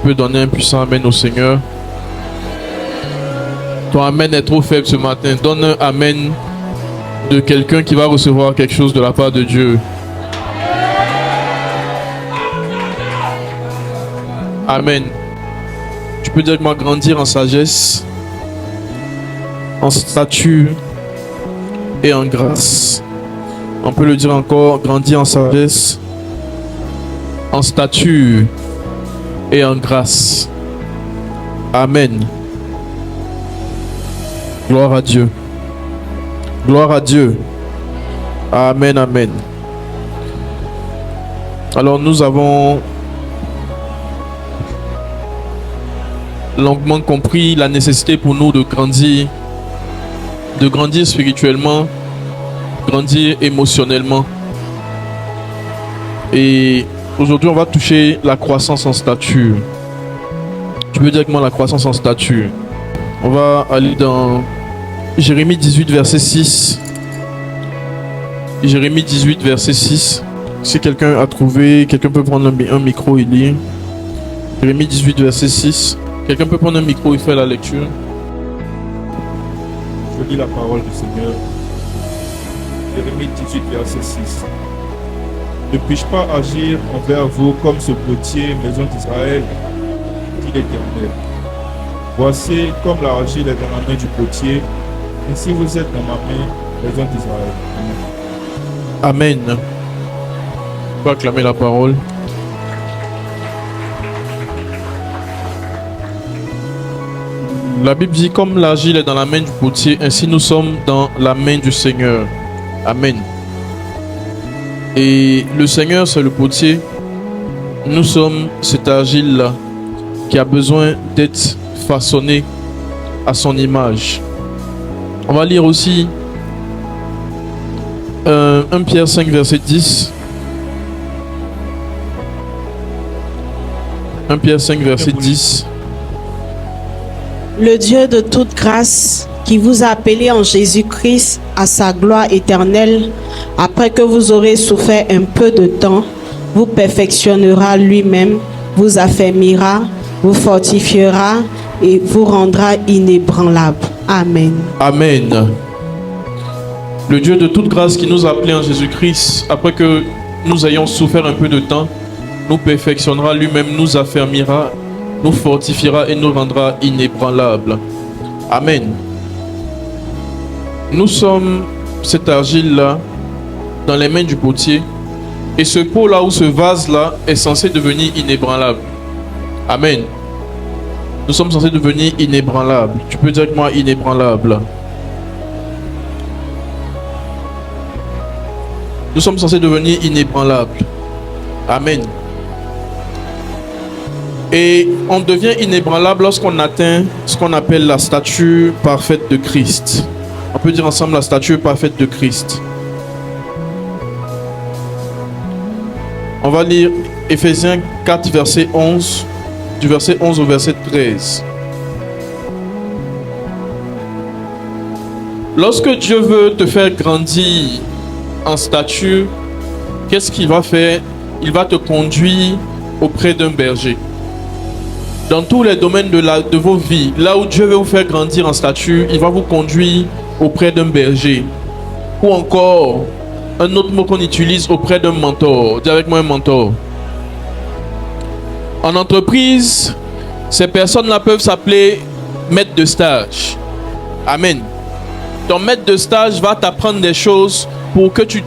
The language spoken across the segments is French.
peux donner un puissant amen au Seigneur. Ton amen est trop faible ce matin. Donne un amen de quelqu'un qui va recevoir quelque chose de la part de Dieu. Amen. Tu peux directement grandir en sagesse, en stature et en grâce. On peut le dire encore, grandir en sagesse, en stature et en grâce. Amen. Gloire à Dieu. Gloire à Dieu. Amen, amen. Alors nous avons longuement compris la nécessité pour nous de grandir spirituellement, grandir émotionnellement. Et aujourd'hui, on va toucher la croissance en stature. Tu veux directement la croissance en stature. On va aller dans Jérémie 18, verset 6. Jérémie 18, verset 6. Si quelqu'un a trouvé, quelqu'un peut prendre un micro et lire. Jérémie 18, verset 6. Quelqu'un peut prendre un micro et faire la lecture. Je lis la parole du Seigneur. Jérémie 18, verset 6. Ne puis-je pas agir envers vous comme ce potier, maison d'Israël, dit l'Éternel. Voici comme l'argile est dans la main du potier, ainsi vous êtes dans ma main, maison d'Israël. Amen. On peut acclamer la parole. La Bible dit, comme l'argile est dans la main du potier, ainsi nous sommes dans la main du Seigneur. Amen. Et le Seigneur, c'est le potier. Nous sommes cette argile-là qui a besoin d'être façonnée à son image. On va lire aussi 1 Pierre 5, verset 10. 1 Pierre 5, verset 10. Le Dieu de toute grâce, qui vous a appelé en Jésus-Christ à sa gloire éternelle, après que vous aurez souffert un peu de temps, vous perfectionnera lui-même, vous affermira, vous fortifiera et vous rendra inébranlable. Amen. Amen. Le Dieu de toute grâce qui nous a appelés en Jésus-Christ, après que nous ayons souffert un peu de temps, nous perfectionnera lui-même, nous affermira, nous fortifiera et nous rendra inébranlables. Amen. Nous sommes cette argile-là dans les mains du potier, et ce pot-là ou ce vase-là est censé devenir inébranlable. Amen. Nous sommes censés devenir inébranlables. Tu peux dire avec moi inébranlable. Nous sommes censés devenir inébranlables. Amen. Et on devient inébranlable lorsqu'on atteint ce qu'on appelle la stature parfaite de Christ. On peut dire ensemble la stature parfaite de Christ. On va lire Éphésiens 4, verset 11, du verset 11 au verset 13. Lorsque Dieu veut te faire grandir en stature, qu'est-ce qu'il va faire? Il va te conduire auprès d'un berger. Dans tous les domaines de vos vies, là où Dieu veut vous faire grandir en stature, il va vous conduire auprès d'un berger. Ou encore, un autre mot qu'on utilise, auprès d'un mentor. Dis avec moi un mentor. En entreprise, ces personnes-là peuvent s'appeler maître de stage. Amen. Ton maître de stage va t'apprendre des choses pour que tu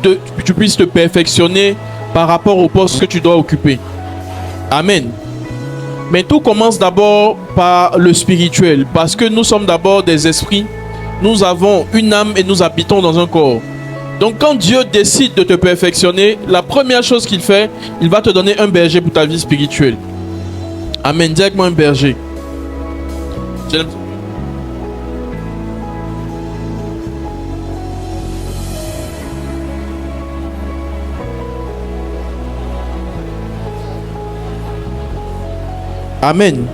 puisses te perfectionner par rapport au poste que tu dois occuper. Amen. Mais tout commence d'abord par le spirituel, parce que nous sommes d'abord des esprits, nous avons une âme et nous habitons dans un corps. Donc quand Dieu décide de te perfectionner, la première chose qu'il fait, il va te donner un berger pour ta vie spirituelle. Amen. Dis avec moi un berger. Amen.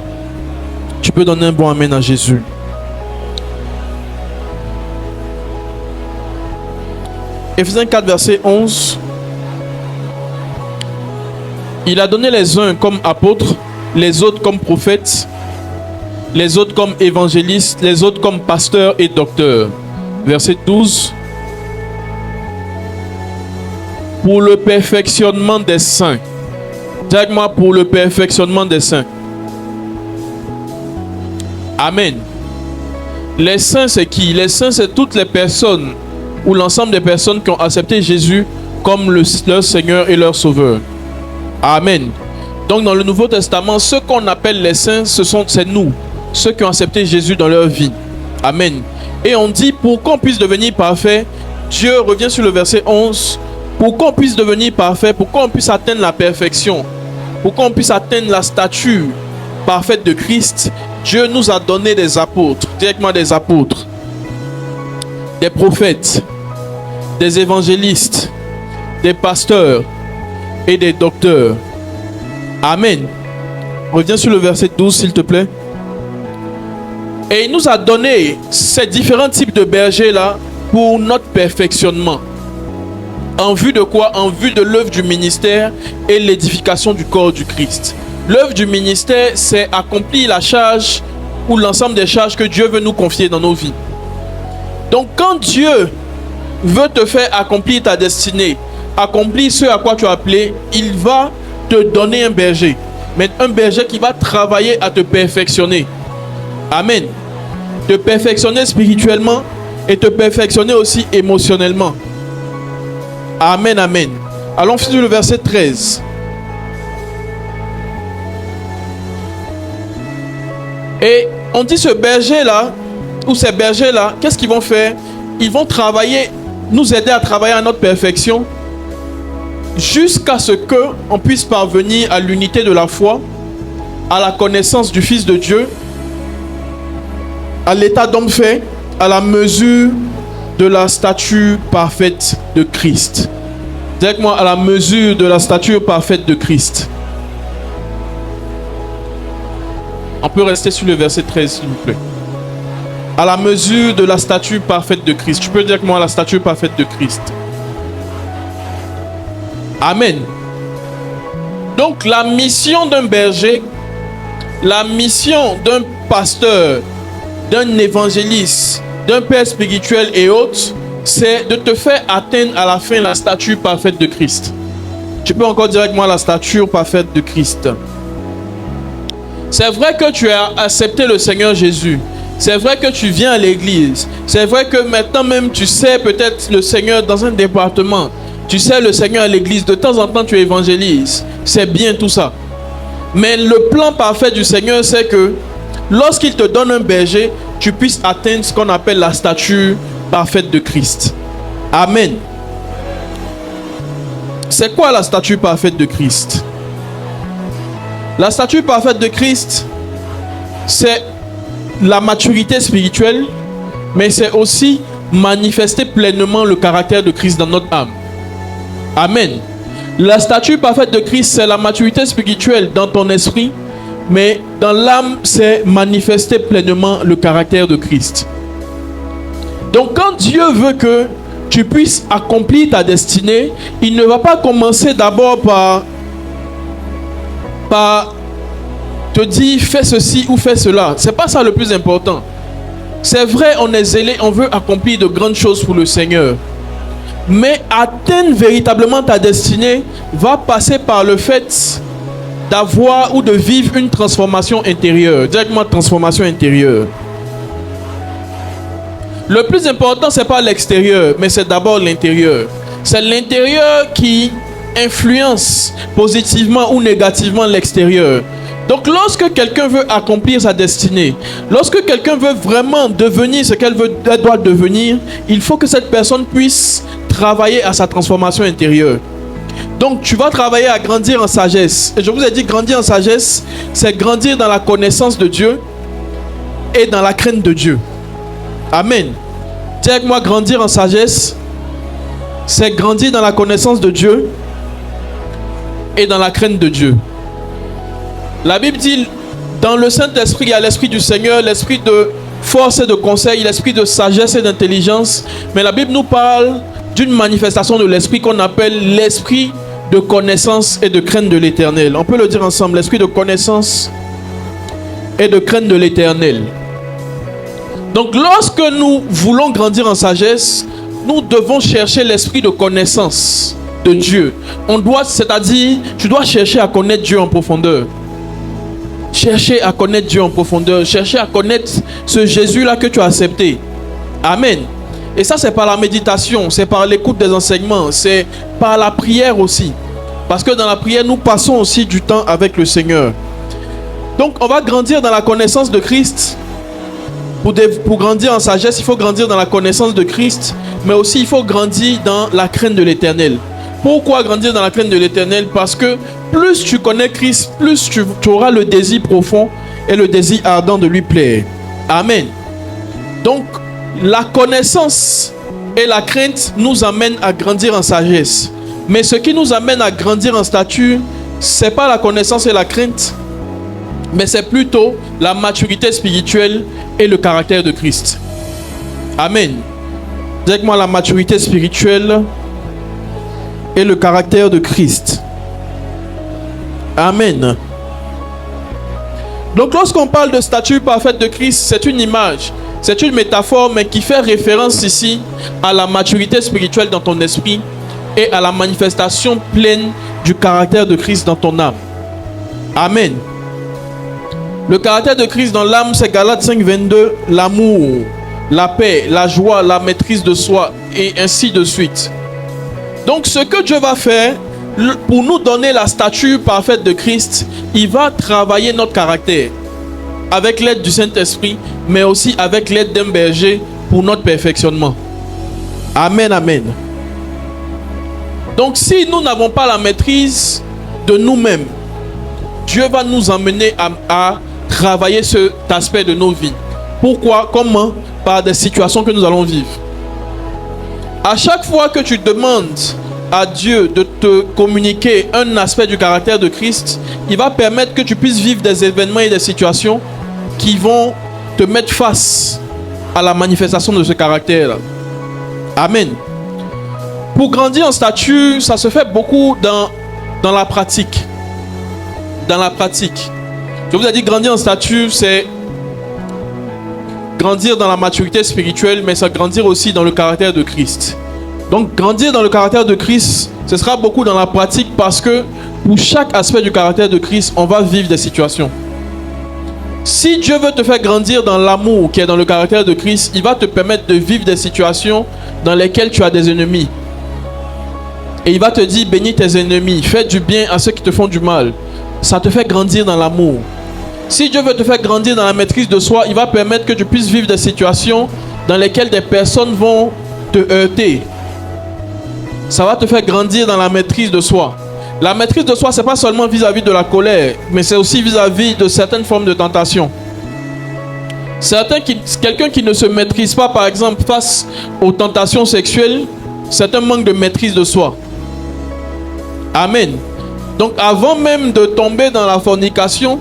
Tu peux donner un bon amen à Jésus. Éphésiens 4, verset 11. Il a donné les uns comme apôtres, les autres comme prophètes, les autres comme évangélistes, les autres comme pasteurs et docteurs. Verset 12. Pour le perfectionnement des saints. Dis-moi, pour le perfectionnement des saints. Amen. Les saints, c'est qui? Les saints, c'est toutes les personnes ou l'ensemble des personnes qui ont accepté Jésus comme leur Seigneur et leur Sauveur. Amen. Donc dans le Nouveau Testament, ceux qu'on appelle les saints, c'est nous, ceux qui ont accepté Jésus dans leur vie. Amen. Et on dit, pour qu'on puisse devenir parfait, Dieu revient sur le verset 11, pour qu'on puisse devenir parfait, pour qu'on puisse atteindre la perfection, pour qu'on puisse atteindre la stature parfaite de Christ, Dieu nous a donné des apôtres, directement des apôtres, des prophètes, des évangélistes, des pasteurs et des docteurs. Amen. Reviens sur le verset 12, s'il te plaît. Et il nous a donné ces différents types de bergers-là pour notre perfectionnement. En vue de quoi? En vue de l'œuvre du ministère et l'édification du corps du Christ. L'œuvre du ministère, c'est accomplir la charge ou l'ensemble des charges que Dieu veut nous confier dans nos vies. Donc quand Dieu veut te faire accomplir ta destinée, accomplir ce à quoi tu as appelé, il va te donner un berger. Mais un berger qui va travailler à te perfectionner. Amen. Te perfectionner spirituellement et te perfectionner aussi émotionnellement. Amen, amen. Allons finir le verset 13. Et on dit ce berger-là, ou ces bergers-là, qu'est-ce qu'ils vont faire? Ils vont travailler, nous aider à travailler à notre perfection, jusqu'à ce qu'on puisse parvenir à l'unité de la foi, à la connaissance du Fils de Dieu, à l'état d'homme fait, à la mesure de la stature parfaite de Christ. Dites-moi, à la mesure de la stature parfaite de Christ. On peut rester sur le verset 13, s'il vous plaît. À la mesure de la stature parfaite de Christ. Tu peux dire que moi, la stature parfaite de Christ. Amen. Donc, la mission d'un berger, la mission d'un pasteur, d'un évangéliste, d'un père spirituel et autres, c'est de te faire atteindre à la fin la stature parfaite de Christ. Tu peux encore dire avec moi la stature parfaite de Christ. C'est vrai que tu as accepté le Seigneur Jésus. C'est vrai que tu viens à l'église. C'est vrai que maintenant même tu sais peut-être le Seigneur dans un département. Tu sais le Seigneur à l'église. De temps en temps tu évangélises. C'est bien tout ça. Mais le plan parfait du Seigneur, c'est que lorsqu'il te donne un berger, tu puisses atteindre ce qu'on appelle la stature parfaite de Christ. Amen. C'est quoi la stature parfaite de Christ? La stature parfaite de Christ, c'est la maturité spirituelle, mais c'est aussi manifester pleinement le caractère de Christ dans notre âme. Amen. La stature parfaite de Christ, c'est la maturité spirituelle dans ton esprit, mais dans l'âme, c'est manifester pleinement le caractère de Christ. Donc quand Dieu veut que tu puisses accomplir ta destinée, il ne va pas commencer d'abord par te dire fais ceci ou fais cela. C'est pas ça le plus important. C'est vrai, on est zélé, on veut accomplir de grandes choses pour le Seigneur. Mais atteindre véritablement ta destinée va passer par le fait d'avoir ou de vivre une transformation intérieure. Directement transformation intérieure. Le plus important, c'est pas l'extérieur, mais c'est d'abord l'intérieur. C'est l'intérieur qui influence positivement ou négativement l'extérieur. Donc lorsque quelqu'un veut accomplir sa destinée, lorsque quelqu'un veut vraiment devenir ce qu'elle doit devenir, il faut que cette personne puisse travailler à sa transformation intérieure. Donc tu vas travailler à grandir en sagesse. Et je vous ai dit, grandir en sagesse, c'est grandir dans la connaissance de Dieu et dans la crainte de Dieu. Amen. Dis avec moi, grandir en sagesse, c'est grandir dans la connaissance de Dieu et dans la crainte de Dieu. La Bible dit, dans le Saint-Esprit, il y a l'Esprit du Seigneur, l'Esprit de force et de conseil, l'Esprit de sagesse et d'intelligence. Mais la Bible nous parle d'une manifestation de l'Esprit qu'on appelle l'Esprit de connaissance et de crainte de l'Éternel. On peut le dire ensemble, l'esprit de connaissance et de crainte de l'Éternel. Donc lorsque nous voulons grandir en sagesse, nous devons chercher l'esprit de connaissance de Dieu. C'est-à-dire, tu dois chercher à connaître Dieu en profondeur. Chercher à connaître Dieu en profondeur. Chercher à connaître ce Jésus-là que tu as accepté. Amen. Et ça, c'est par la méditation, c'est par l'écoute des enseignements, c'est par la prière aussi. Parce que dans la prière, nous passons aussi du temps avec le Seigneur. Donc, on va grandir dans la connaissance de Christ. Pour grandir en sagesse, il faut grandir dans la connaissance de Christ, mais aussi il faut grandir dans la crainte de l'Éternel. Pourquoi grandir dans la crainte de l'Éternel? Parce que plus tu connais Christ, plus tu auras le désir profond et le désir ardent de lui plaire. Amen. Donc, la connaissance et la crainte nous amènent à grandir en sagesse. Mais ce qui nous amène à grandir en stature, ce n'est pas la connaissance et la crainte, mais c'est plutôt la maturité spirituelle et le caractère de Christ. Amen. Dites-moi la maturité spirituelle et le caractère de Christ. Amen. Donc lorsqu'on parle de stature parfaite de Christ, c'est une image. C'est une métaphore, mais qui fait référence ici à la maturité spirituelle dans ton esprit et à la manifestation pleine du caractère de Christ dans ton âme. Amen. Le caractère de Christ dans l'âme, c'est Galates 5, 22, l'amour, la paix, la joie, la maîtrise de soi, et ainsi de suite. Donc ce que Dieu va faire, pour nous donner la stature parfaite de Christ, il va travailler notre caractère. Avec l'aide du Saint-Esprit, mais aussi avec l'aide d'un berger pour notre perfectionnement. Amen, amen. Donc si nous n'avons pas la maîtrise de nous-mêmes, Dieu va nous emmener à travailler cet aspect de nos vies. Pourquoi? Comment? Par des situations que nous allons vivre. À chaque fois que tu demandes à Dieu de te communiquer un aspect du caractère de Christ, il va permettre que tu puisses vivre des événements et des situations qui vont te mettre face à la manifestation de ce caractère. Amen. Pour grandir en stature, ça se fait beaucoup dans la pratique. Dans la pratique. Je vous ai dit grandir en stature, c'est grandir dans la maturité spirituelle, mais ça grandir aussi dans le caractère de Christ. Donc grandir dans le caractère de Christ, ce sera beaucoup dans la pratique parce que pour chaque aspect du caractère de Christ, on va vivre des situations. Si Dieu veut te faire grandir dans l'amour qui est dans le caractère de Christ, il va te permettre de vivre des situations dans lesquelles tu as des ennemis. Et il va te dire, bénis tes ennemis, fais du bien à ceux qui te font du mal. Ça te fait grandir dans l'amour. Si Dieu veut te faire grandir dans la maîtrise de soi, il va permettre que tu puisses vivre des situations dans lesquelles des personnes vont te heurter. Ça va te faire grandir dans la maîtrise de soi. La maîtrise de soi, ce n'est pas seulement vis-à-vis de la colère, mais c'est aussi vis-à-vis de certaines formes de tentation. Quelqu'un qui ne se maîtrise pas, par exemple, face aux tentations sexuelles, c'est un manque de maîtrise de soi. Amen. Donc, avant même de tomber dans la fornication,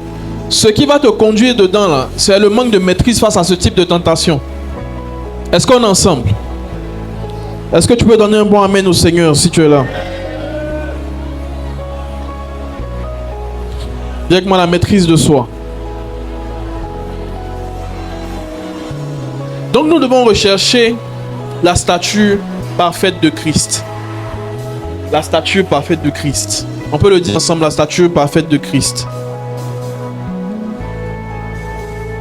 ce qui va te conduire dedans, là, c'est le manque de maîtrise face à ce type de tentation. Est-ce qu'on est ensemble? Est-ce que tu peux donner un bon amen au Seigneur si tu es là? Dis avec moi la maîtrise de soi. Donc nous devons rechercher la stature parfaite de Christ. La stature parfaite de Christ. On peut le dire ensemble, la stature parfaite de Christ.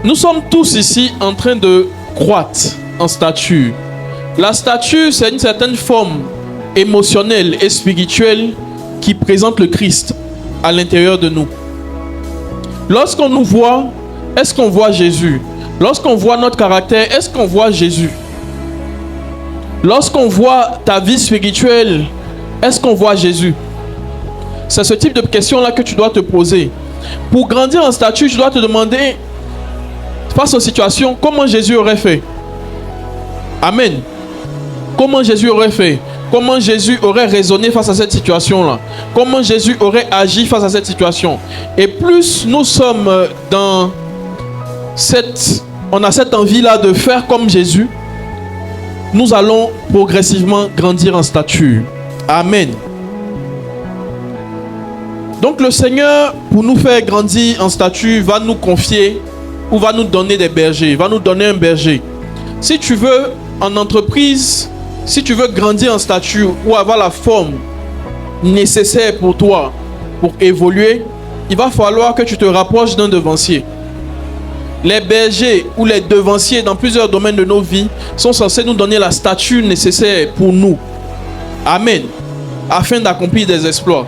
Nous sommes tous ici en train de croître en stature. La stature, c'est une certaine forme émotionnelle et spirituelle qui présente le Christ à l'intérieur de nous. Lorsqu'on nous voit, est-ce qu'on voit Jésus? Lorsqu'on voit notre caractère, est-ce qu'on voit Jésus? Lorsqu'on voit ta vie spirituelle, est-ce qu'on voit Jésus? C'est ce type de question-là que tu dois te poser. Pour grandir en stature, tu dois te demander, face aux situations, comment Jésus aurait fait? Amen. Comment Jésus aurait fait? Comment Jésus aurait raisonné face à cette situation-là? Comment Jésus aurait agi face à cette situation? Et plus nous sommes dans on a cette envie-là de faire comme Jésus, nous allons progressivement grandir en stature. Amen. Donc le Seigneur, pour nous faire grandir en statut, va nous confier ou va nous donner des bergers, va nous donner un berger. Si tu veux en entreprise, si tu veux grandir en statut ou avoir la forme nécessaire pour toi, pour évoluer, il va falloir que tu te rapproches d'un devancier. Les bergers ou les devanciers dans plusieurs domaines de nos vies sont censés nous donner la stature nécessaire pour nous. Amen. Afin d'accomplir des exploits.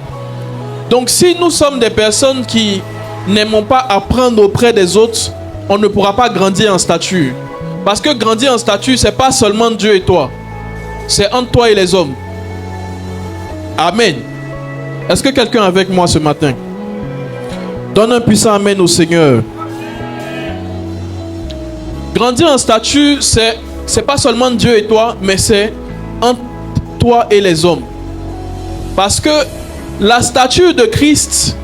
Donc si nous sommes des personnes qui n'aimons pas apprendre auprès des autres, on ne pourra pas grandir en statut. Parce que grandir en statut, c'est pas seulement Dieu et toi. C'est entre toi et les hommes. Amen. Est-ce que quelqu'un est avec moi ce matin? Donne un puissant amen au Seigneur. Grandir en statut, c'est pas seulement Dieu et toi, mais c'est entre toi et les hommes. Parce que la stature de Christ,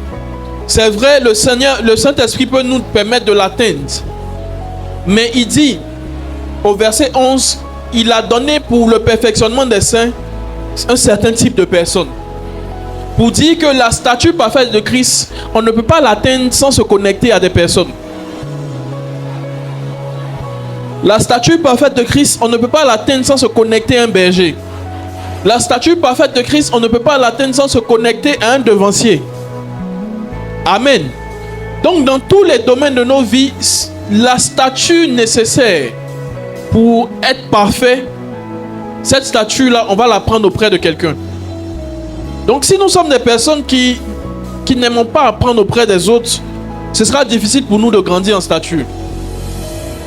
c'est vrai, le Saint-Esprit peut nous permettre de l'atteindre. Mais il dit, au verset 11, il a donné pour le perfectionnement des saints un certain type de personnes. Pour dire que la stature parfaite de Christ, on ne peut pas l'atteindre sans se connecter à des personnes. La stature parfaite de Christ, on ne peut pas l'atteindre sans se connecter à un berger. La stature parfaite de Christ, on ne peut pas l'atteindre sans se connecter à un devancier. Amen. Donc dans tous les domaines de nos vies, la stature nécessaire pour être parfait, cette statue-là, on va la prendre auprès de quelqu'un. Donc si nous sommes des personnes qui n'aimons pas apprendre auprès des autres, ce sera difficile pour nous de grandir en stature.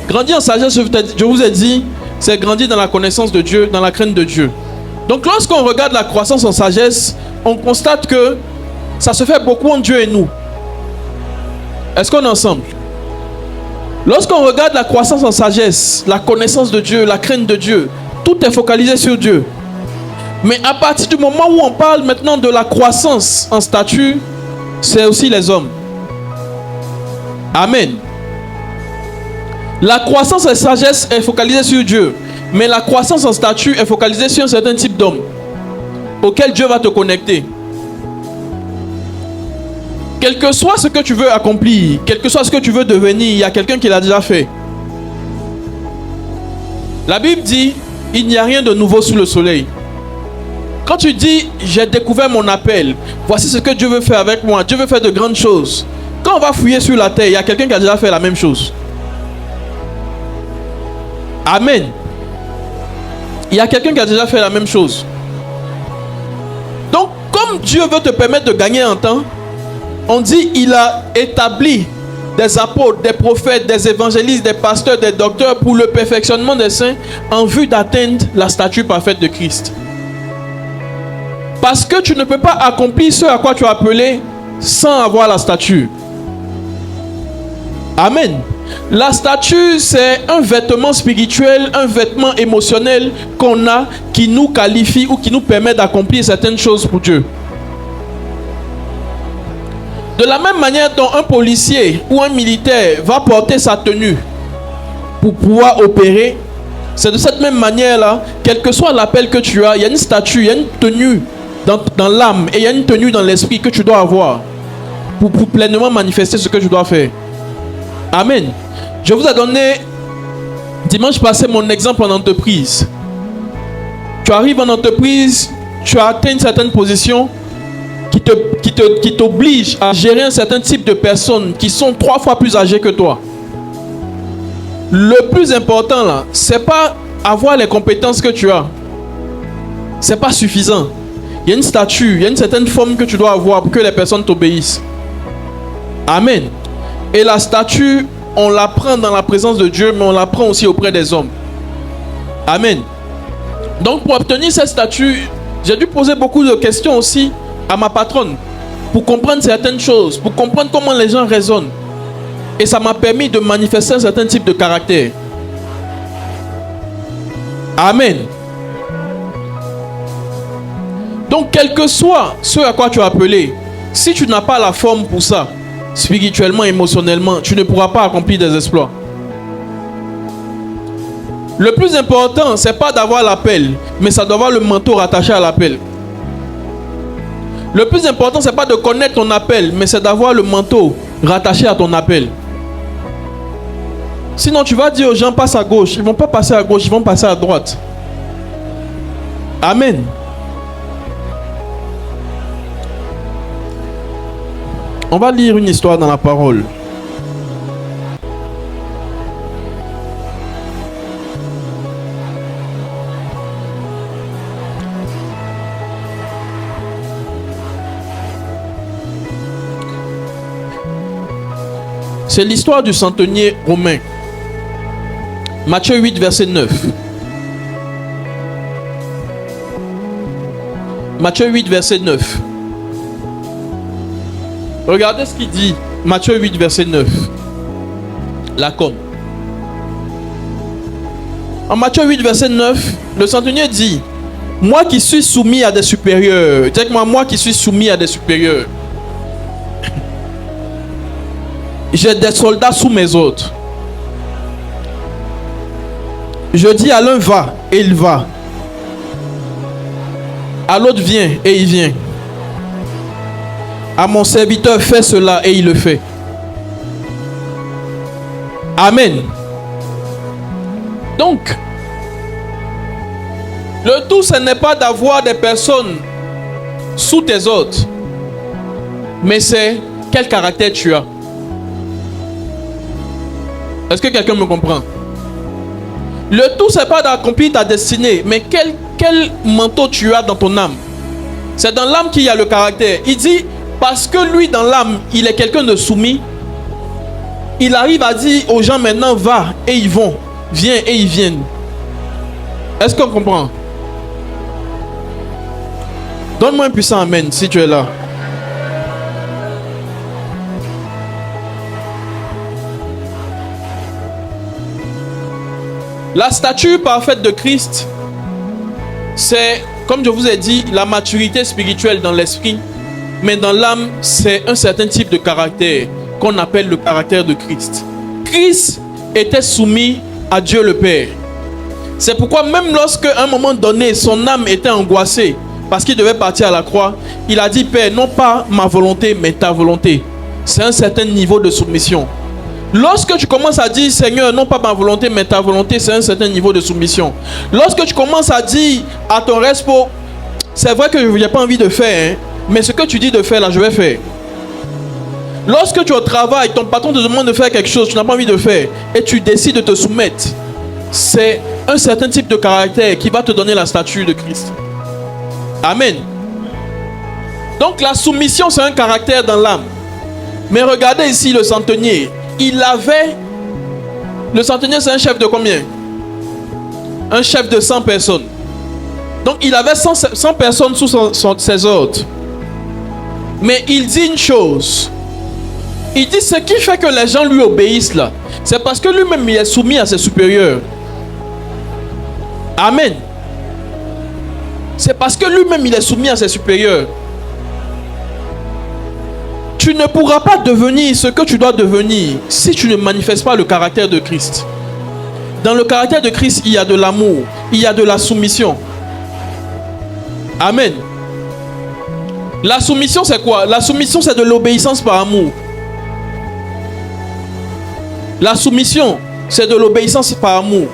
Grandir en sagesse, je vous ai dit, c'est grandir dans la connaissance de Dieu, dans la crainte de Dieu. Donc lorsqu'on regarde la croissance en sagesse, on constate que ça se fait beaucoup entre Dieu et nous. Est-ce qu'on est ensemble? Lorsqu'on regarde la croissance en sagesse, la connaissance de Dieu, la crainte de Dieu, tout est focalisé sur Dieu. Mais à partir du moment où on parle maintenant de la croissance en statut, c'est aussi les hommes. Amen. La croissance en sagesse est focalisée sur Dieu. Mais la croissance en statut est focalisée sur un certain type d'homme auquel Dieu va te connecter. Quel que soit ce que tu veux accomplir, quel que soit ce que tu veux devenir, il y a quelqu'un qui l'a déjà fait. La Bible dit, il n'y a rien de nouveau sous le soleil. Quand tu dis, j'ai découvert mon appel, voici ce que Dieu veut faire avec moi, Dieu veut faire de grandes choses. Quand on va fouiller sur la terre, il y a quelqu'un qui a déjà fait la même chose. Amen. Il y a quelqu'un qui a déjà fait la même chose. Donc, comme Dieu veut te permettre de gagner en temps, on dit il a établi des apôtres, des prophètes, des évangélistes, des pasteurs, des docteurs pour le perfectionnement des saints en vue d'atteindre la stature parfaite de Christ. Parce que tu ne peux pas accomplir ce à quoi tu es appelé sans avoir la stature. Amen. La stature, c'est un vêtement spirituel, un vêtement émotionnel qu'on a qui nous qualifie ou qui nous permet d'accomplir certaines choses pour Dieu. De la même manière dont un policier ou un militaire va porter sa tenue pour pouvoir opérer, c'est de cette même manière-là, quel que soit l'appel que tu as, il y a une statue, il y a une tenue dans l'âme et il y a une tenue dans l'esprit que tu dois avoir pour pleinement manifester ce que tu dois faire. Amen. Je vous ai donné dimanche passé mon exemple en entreprise. Tu arrives en entreprise, tu as atteint une certaine position qui t'oblige à gérer un certain type de personnes qui sont 3 fois plus âgées que toi. Le plus important là, c'est pas avoir les compétences que tu as. C'est pas suffisant. Il y a une statue, il y a une certaine forme que tu dois avoir pour que les personnes t'obéissent. Amen. Et la statue, on la prend dans la présence de Dieu, mais on la prend aussi auprès des hommes. Amen. Donc pour obtenir cette statue, j'ai dû poser beaucoup de questions aussi à ma patronne pour comprendre certaines choses, pour comprendre comment les gens raisonnent. Et ça m'a permis de manifester un certain type de caractère. Amen. Donc quel que soit ce à quoi tu es appelé, si tu n'as pas la forme pour ça, spirituellement, émotionnellement, tu ne pourras pas accomplir des exploits. Le plus important, c'est pas d'avoir l'appel, mais ça doit avoir le manteau rattaché à l'appel. Le plus important, c'est pas de connaître ton appel, mais c'est d'avoir le manteau rattaché à ton appel. Sinon, tu vas dire aux gens, passe à gauche. Ils ne vont pas passer à gauche, ils vont passer à droite. Amen. On va lire une histoire dans la parole. C'est l'histoire du centenier romain. Matthieu 8, verset 9. Matthieu 8, verset 9. Regardez ce qu'il dit. Matthieu 8, verset 9. La com. En Matthieu 8, verset 9, le centenier dit: moi qui suis soumis à des supérieurs. Dis moi qui suis soumis à des supérieurs. J'ai des soldats sous mes ordres. Je dis à l'un va et il va. À l'autre viens et il vient. À mon serviteur fais cela et il le fait. Amen. Donc, le tout, ce n'est pas d'avoir des personnes sous tes ordres, mais c'est quel caractère tu as. Est-ce que quelqu'un me comprend? Le tout, c'est pas d'accomplir ta destinée, mais quel manteau tu as dans ton âme. C'est dans l'âme qu'il y a le caractère. Il dit, parce que lui, dans l'âme, il est quelqu'un de soumis, il arrive à dire aux gens maintenant, va, et ils vont. Viens, et ils viennent. Est-ce qu'on comprend? Donne-moi un puissant amen, si tu es là. La stature parfaite de Christ, c'est, comme je vous ai dit, la maturité spirituelle dans l'esprit, mais dans l'âme, c'est un certain type de caractère qu'on appelle le caractère de Christ. Christ était soumis à Dieu le Père. C'est pourquoi même lorsqu'à un moment donné, son âme était angoissée parce qu'il devait partir à la croix, il a dit, Père, non pas ma volonté, mais ta volonté. C'est un certain niveau de soumission. Lorsque tu commences à dire, Seigneur, non pas ma volonté, mais ta volonté, c'est un certain niveau de soumission. Lorsque tu commences à dire à ton respo, c'est vrai que je n'ai pas envie de faire, hein, mais ce que tu dis de faire, là, je vais faire. Lorsque tu es au travail, ton patron te demande de faire quelque chose, tu n'as pas envie de faire, et tu décides de te soumettre, c'est un certain type de caractère qui va te donner la stature de Christ. Amen. Donc la soumission, c'est un caractère dans l'âme. Mais regardez ici le centenier. Il avait... Le centenier, c'est un chef de combien? Un chef de 100 personnes. Donc il avait 100 personnes sous ses ordres. Mais il dit une chose. Il dit ce qui fait que les gens lui obéissent là, c'est parce que lui-même il est soumis à ses supérieurs. Amen. C'est parce que lui-même il est soumis à ses supérieurs. Tu ne pourras pas devenir ce que tu dois devenir si tu ne manifestes pas le caractère de Christ. Dans le caractère de Christ, il y a de l'amour, il y a de la soumission. Amen. La soumission, c'est quoi? La soumission, c'est de l'obéissance par amour. La soumission, c'est de l'obéissance par amour.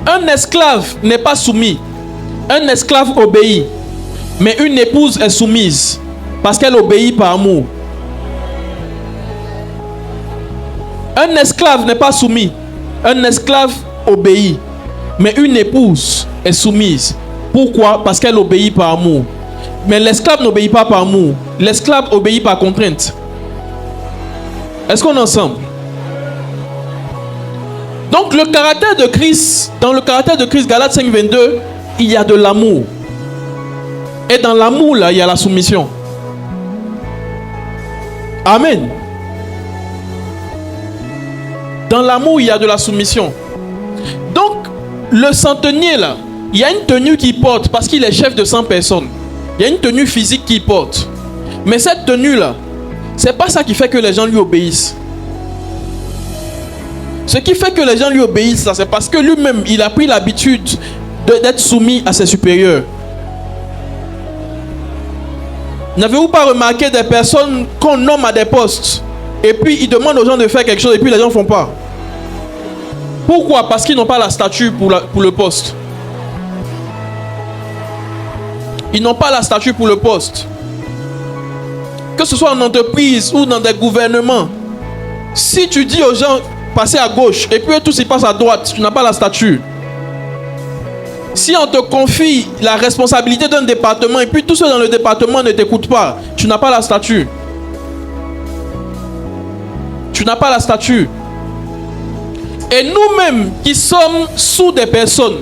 Un esclave n'est pas soumis. Un esclave obéit. Mais une épouse est soumise parce qu'elle obéit par amour. Un esclave n'est pas soumis. Un esclave obéit. Mais une épouse est soumise. Pourquoi? Parce qu'elle obéit par amour. Mais l'esclave n'obéit pas par amour. L'esclave obéit par contrainte. Est-ce qu'on est ensemble? Donc le caractère de Christ, dans le caractère de Christ, Galates 5, 22, il y a de l'amour. Et dans l'amour, là, il y a la soumission. Amen. Dans l'amour, il y a de la soumission. Donc, le centenier, là, il y a une tenue qu'il porte parce qu'il est chef de 100 personnes. Il y a une tenue physique qu'il porte. Mais cette tenue-là, c'est pas ça qui fait que les gens lui obéissent. Ce qui fait que les gens lui obéissent, c'est parce que lui-même, il a pris l'habitude d'être soumis à ses supérieurs. N'avez-vous pas remarqué des personnes qu'on nomme à des postes et puis ils demandent aux gens de faire quelque chose et puis les gens ne font pas? Pourquoi? Parce qu'ils n'ont pas la statue pour le poste. Ils n'ont pas la statue pour le poste. Que ce soit en entreprise ou dans des gouvernements, si tu dis aux gens passez à gauche et puis tous ils passent à droite, tu n'as pas la statue. Si on te confie la responsabilité d'un département et puis tous ceux dans le département ne t'écoutent pas, tu n'as pas la statue. Tu n'as pas la statue. Et nous-mêmes qui sommes sous des personnes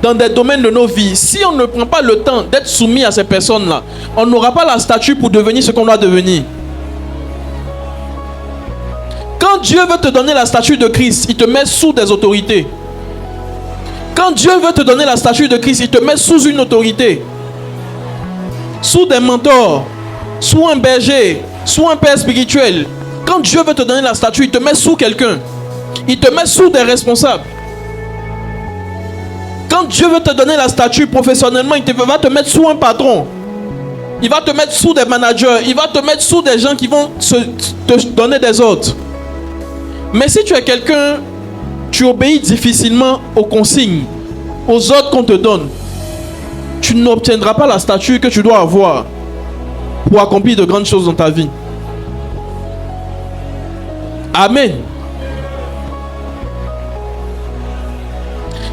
dans des domaines de nos vies, si on ne prend pas le temps d'être soumis à ces personnes-là, on n'aura pas la statue pour devenir ce qu'on doit devenir. Quand Dieu veut te donner la statue de Christ, il te met sous des autorités. Quand Dieu veut te donner la statue de Christ, il te met sous une autorité. Sous des mentors, sous un berger, sous un père spirituel. Quand Dieu veut te donner la statue, il te met sous quelqu'un. Il te met sous des responsables. Quand Dieu veut te donner la statue professionnellement, va te mettre sous un patron. Il va te mettre sous des managers. Il va te mettre sous des gens qui vont te donner des ordres. Mais si tu es quelqu'un, tu obéis difficilement aux consignes, aux ordres qu'on te donne, tu n'obtiendras pas la statue que tu dois avoir pour accomplir de grandes choses dans ta vie. Amen.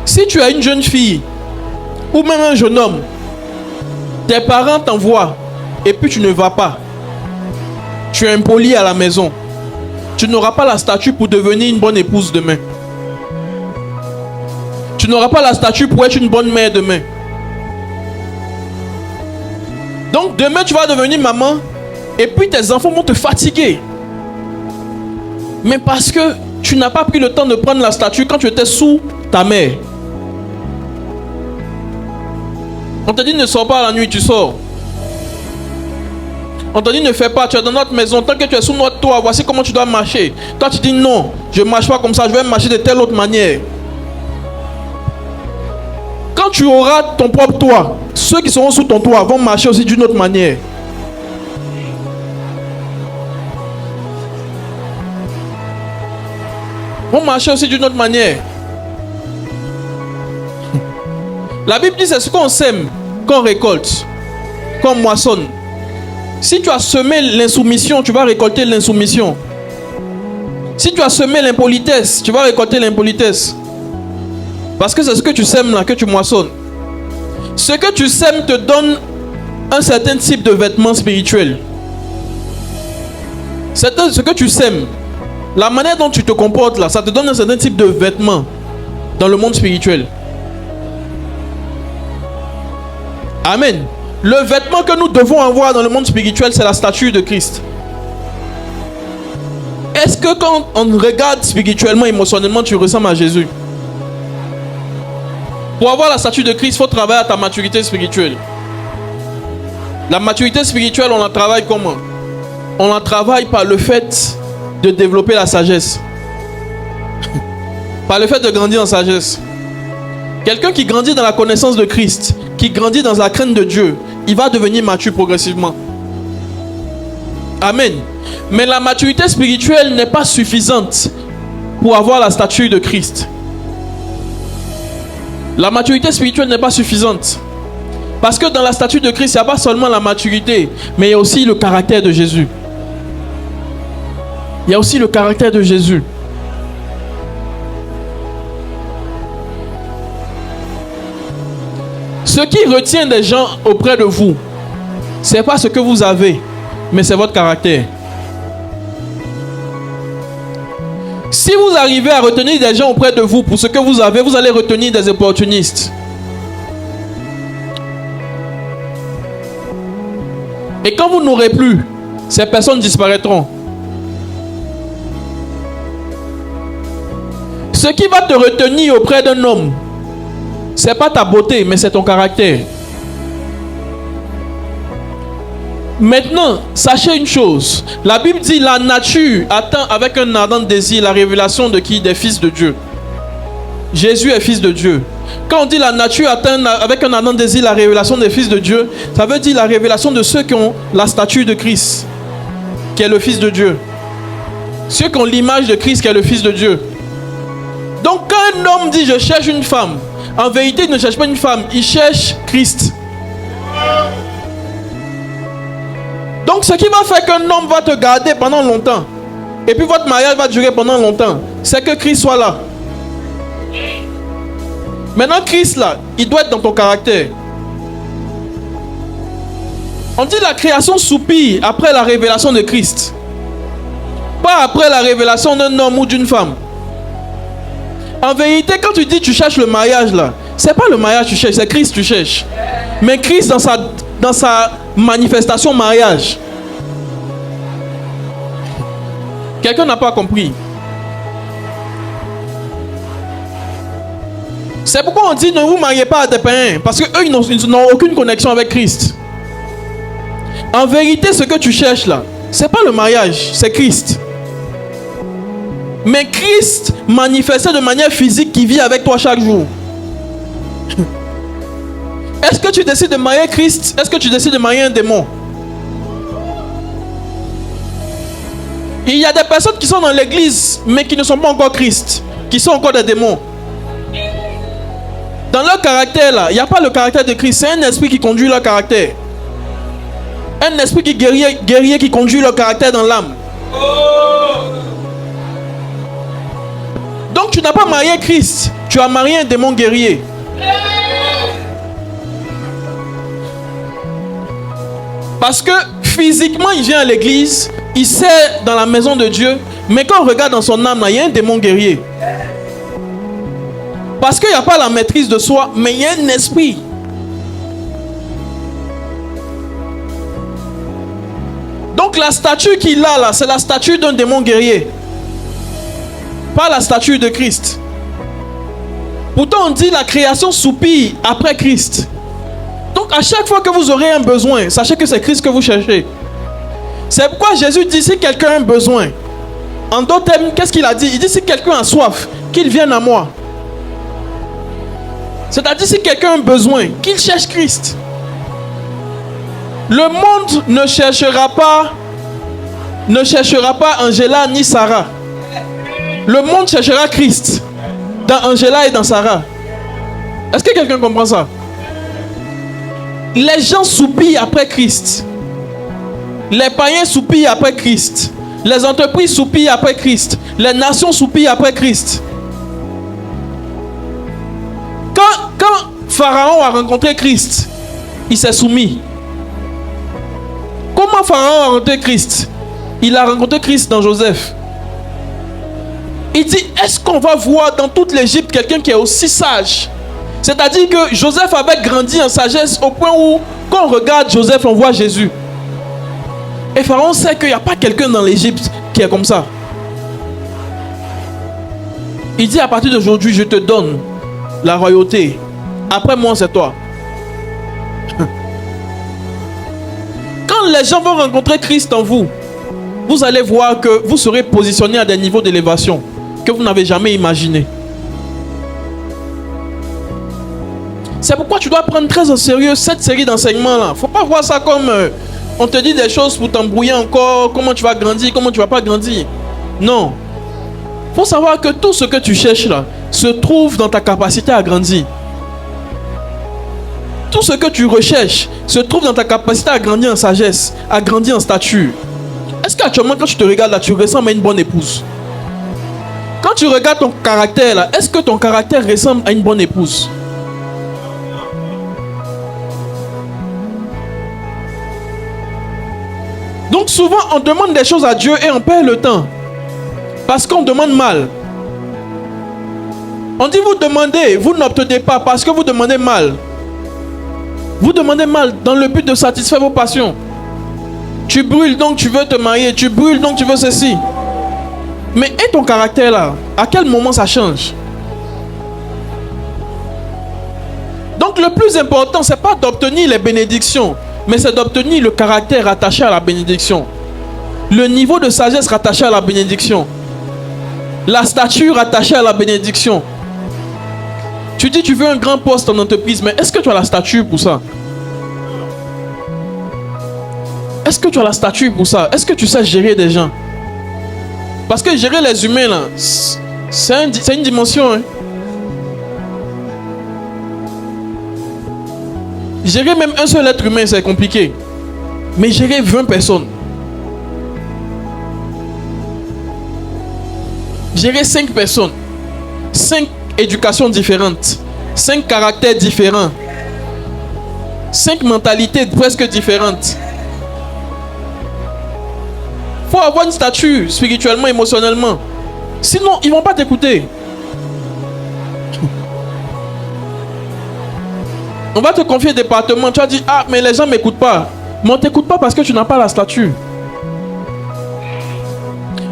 Si tu es une jeune fille ou même un jeune homme, tes parents t'envoient et puis tu ne vas pas, tu es impoli à la maison, tu n'auras pas la statue pour devenir une bonne épouse demain. Tu n'auras pas la statue pour être une bonne mère demain. Donc demain tu vas devenir maman et puis tes enfants vont te fatiguer. Mais parce que tu n'as pas pris le temps de prendre la statue quand tu étais sous ta mère. On te dit ne sors pas la nuit, tu sors. On te dit ne fais pas, tu es dans notre maison, tant que tu es sous notre toit, voici comment tu dois marcher. Toi tu dis non, je ne marche pas comme ça, je vais marcher de telle autre manière. Quand tu auras ton propre toit, ceux qui seront sous ton toit vont marcher aussi d'une autre manière. Vont marcher aussi d'une autre manière. La Bible dit c'est ce qu'on sème, qu'on récolte, qu'on moissonne. Si tu as semé l'insoumission, tu vas récolter l'insoumission. Si tu as semé l'impolitesse, tu vas récolter l'impolitesse. Parce que c'est ce que tu sèmes là, que tu moissonnes. Ce que tu sèmes te donne un certain type de vêtements spirituels. Ce que tu sèmes, la manière dont tu te comportes là, ça te donne un certain type de vêtements dans le monde spirituel. Amen. Le vêtement que nous devons avoir dans le monde spirituel, c'est la statue de Christ. Est-ce que quand on regarde spirituellement, émotionnellement, tu ressembles à Jésus? Pour avoir la statue de Christ, il faut travailler à ta maturité spirituelle. La maturité spirituelle, on la travaille comment? On la travaille par le fait de développer la sagesse. Par le fait de grandir en sagesse. Quelqu'un qui grandit dans la connaissance de Christ, qui grandit dans la crainte de Dieu, il va devenir mature progressivement. Amen. Mais la maturité spirituelle n'est pas suffisante pour avoir la statue de Christ. La maturité spirituelle n'est pas suffisante. Parce que dans la statue de Christ, il n'y a pas seulement la maturité, mais il y a aussi le caractère de Jésus. Il y a aussi le caractère de Jésus. Ce qui retient des gens auprès de vous, ce n'est pas ce que vous avez, mais c'est votre caractère. Si vous arrivez à retenir des gens auprès de vous pour ce que vous avez, vous allez retenir des opportunistes. Et quand vous n'aurez plus, ces personnes disparaîtront. Ce qui va te retenir auprès d'un homme, ce n'est pas ta beauté, mais c'est ton caractère. Maintenant, sachez une chose. La Bible dit la nature attend avec un ardent désir la révélation de qui? Des fils de Dieu. Jésus est fils de Dieu. Quand on dit la nature attend avec un ardent désir la révélation des fils de Dieu, ça veut dire la révélation de ceux qui ont la statue de Christ, qui est le fils de Dieu. Ceux qui ont l'image de Christ, qui est le fils de Dieu. Donc quand un homme dit je cherche une femme, en vérité il ne cherche pas une femme, il cherche Christ. Donc ce qui va faire qu'un homme va te garder pendant longtemps, et puis votre mariage va durer pendant longtemps, c'est que Christ soit là. Maintenant Christ là, il doit être dans ton caractère. On dit la création soupire après la révélation de Christ, pas après la révélation d'un homme ou d'une femme. En vérité, quand tu dis tu cherches le mariage là, c'est pas le mariage que tu cherches, c'est Christ que tu cherches. Mais Christ dans sa manifestation mariage. Quelqu'un n'a pas compris. C'est pourquoi on dit ne vous mariez pas à des païens, parce que eux ils n'ont aucune connexion avec Christ. En vérité, ce que tu cherches là, c'est pas le mariage, c'est Christ. Mais Christ manifesté de manière physique qui vit avec toi chaque jour. Est-ce que tu décides de marier Christ? Est-ce que tu décides de marier un démon? Il y a des personnes qui sont dans l'église mais qui ne sont pas encore Christ, qui sont encore des démons. Dans leur caractère là, il n'y a pas le caractère de Christ, c'est un esprit qui conduit leur caractère. Un esprit qui guerrier qui conduit leur caractère dans l'âme. Donc tu n'as pas marié Christ, tu as marié un démon guerrier. Parce que physiquement il vient à l'église, il sert dans la maison de Dieu, mais quand on regarde dans son âme, il y a un démon guerrier. Parce qu'il n'y a pas la maîtrise de soi, mais il y a un esprit. Donc la statue qu'il a là, c'est la statue d'un démon guerrier. Pas la statue de Christ. Pourtant on dit la création soupire après Christ. Donc à chaque fois que vous aurez un besoin, sachez que c'est Christ que vous cherchez. C'est pourquoi Jésus dit si quelqu'un a un besoin, en d'autres termes, qu'est-ce qu'il a dit? Il dit si quelqu'un a soif, qu'il vienne à moi. C'est-à-dire si quelqu'un a un besoin, qu'il cherche Christ. Le monde ne cherchera pas Angela ni Sarah. Le monde cherchera Christ dans Angela et dans Sarah. Est-ce que quelqu'un comprend ça? Les gens soupirent après Christ. Les païens soupirent après Christ. Les entreprises soupirent après Christ. Les nations soupirent après Christ. Quand Pharaon a rencontré Christ, il s'est soumis. Comment Pharaon a rencontré Christ? Il a rencontré Christ dans Joseph. Il dit, est-ce qu'on va voir dans toute l'Égypte quelqu'un qui est aussi sage? C'est-à-dire que Joseph avait grandi en sagesse au point où, quand on regarde Joseph, on voit Jésus. Et Pharaon sait qu'il n'y a pas quelqu'un dans l'Égypte qui est comme ça. Il dit, à partir d'aujourd'hui, je te donne la royauté. Après moi, c'est toi. Quand les gens vont rencontrer Christ en vous, vous allez voir que vous serez positionné à des niveaux d'élévation que vous n'avez jamais imaginé. C'est pourquoi tu dois prendre très au sérieux cette série d'enseignements-là. Il ne faut pas voir ça comme on te dit des choses pour t'embrouiller encore, comment tu vas grandir, comment tu ne vas pas grandir. Non. Il faut savoir que tout ce que tu cherches là se trouve dans ta capacité à grandir. Tout ce que tu recherches se trouve dans ta capacité à grandir en sagesse, à grandir en stature. Est-ce qu'actuellement quand tu te regardes là, tu ressembles à une bonne épouse? Quand tu regardes ton caractère là, est-ce que ton caractère ressemble à une bonne épouse? Donc souvent on demande des choses à Dieu et on perd le temps. Parce qu'on demande mal. On dit vous demandez, vous n'obtenez pas parce que vous demandez mal. Vous demandez mal dans le but de satisfaire vos passions. Tu brûles donc tu veux te marier, tu brûles donc tu veux ceci. Mais et ton caractère là, à quel moment ça change? Donc le plus important, c'est pas d'obtenir les bénédictions, mais c'est d'obtenir le caractère rattaché à la bénédiction. Le niveau de sagesse rattaché à la bénédiction. La stature attachée à la bénédiction. Tu dis tu veux un grand poste en entreprise, mais est-ce que tu as la stature pour ça? Est-ce que tu as la stature pour ça? Est-ce que tu sais gérer des gens? Parce que gérer les humains là, c'est une dimension. Hein. Gérer même un seul être humain, c'est compliqué. Mais gérer 20 personnes. Gérer 5 personnes. 5 éducations différentes. 5 caractères différents. 5 mentalités presque différentes. Il faut avoir une stature spirituellement, émotionnellement. Sinon, ils ne vont pas t'écouter. On va te confier un département. Tu vas dire, ah, mais les gens ne m'écoutent pas. Mais on ne t'écoute pas parce que tu n'as pas la stature.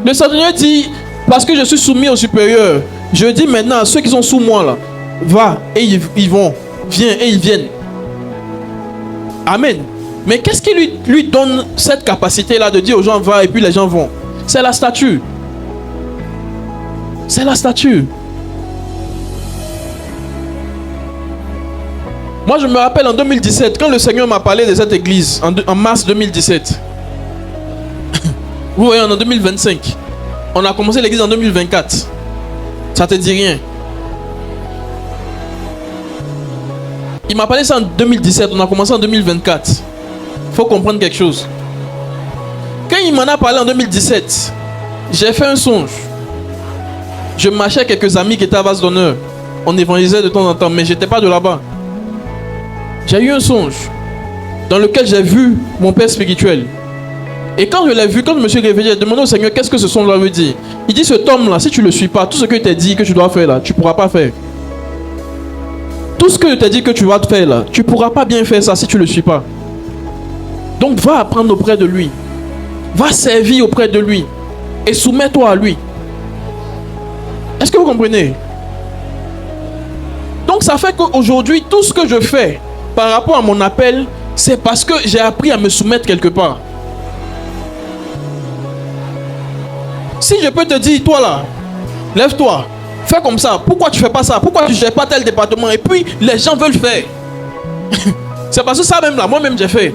Le Seigneur dit, parce que je suis soumis au supérieur, je dis maintenant à ceux qui sont sous moi, là, va et ils vont. Viens et ils viennent. Amen. Mais qu'est-ce qui lui donne cette capacité-là de dire aux gens, va et puis les gens vont? C'est la stature. C'est la stature. Moi, je me rappelle en 2017, quand le Seigneur m'a parlé de cette église, en mars 2017. Vous voyez, en 2025. On a commencé l'église en 2024. Ça te dit rien? Il m'a parlé ça en 2017, on a commencé en 2024. Il faut comprendre quelque chose. Quand il m'en a parlé en 2017, j'ai fait un songe. Je marchais avec quelques amis qui étaient à base d'honneur. On évangélisait de temps en temps, mais je n'étais pas de là-bas. J'ai eu un songe dans lequel j'ai vu mon père spirituel. Et quand je l'ai vu, quand je me suis réveillé, j'ai demandé au Seigneur qu'est-ce que ce songe-là veut dire. Il dit, cet homme-là, si tu ne le suis pas, tout ce que je t'ai dit que tu dois faire là, tu ne pourras pas faire. Tout ce que je t'ai dit que tu vas te faire là, tu ne pourras pas bien faire ça si tu ne le suis pas. Donc va apprendre auprès de lui. Va servir auprès de lui. Et soumets-toi à lui. Est-ce que vous comprenez? Donc ça fait qu'aujourd'hui, tout ce que je fais par rapport à mon appel, c'est parce que j'ai appris à me soumettre quelque part. Si je peux te dire, toi là, lève-toi, fais comme ça. Pourquoi tu ne fais pas ça? Pourquoi tu ne gères pas tel département? Et puis, les gens veulent faire. C'est parce que ça même là, moi-même j'ai fait.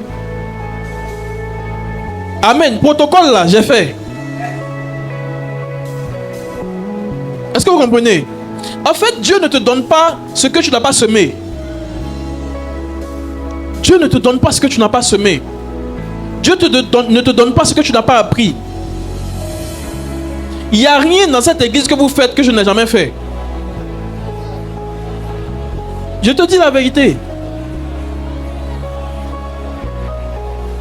Amen. Protocole là, j'ai fait. Est-ce que vous comprenez? En fait, Dieu ne te donne pas ce que tu n'as pas semé. Dieu ne te donne pas ce que tu n'as pas semé. Dieu ne te donne pas ce que tu n'as pas appris. Il n'y a rien dans cette église que vous faites que je n'ai jamais fait. Je te dis la vérité.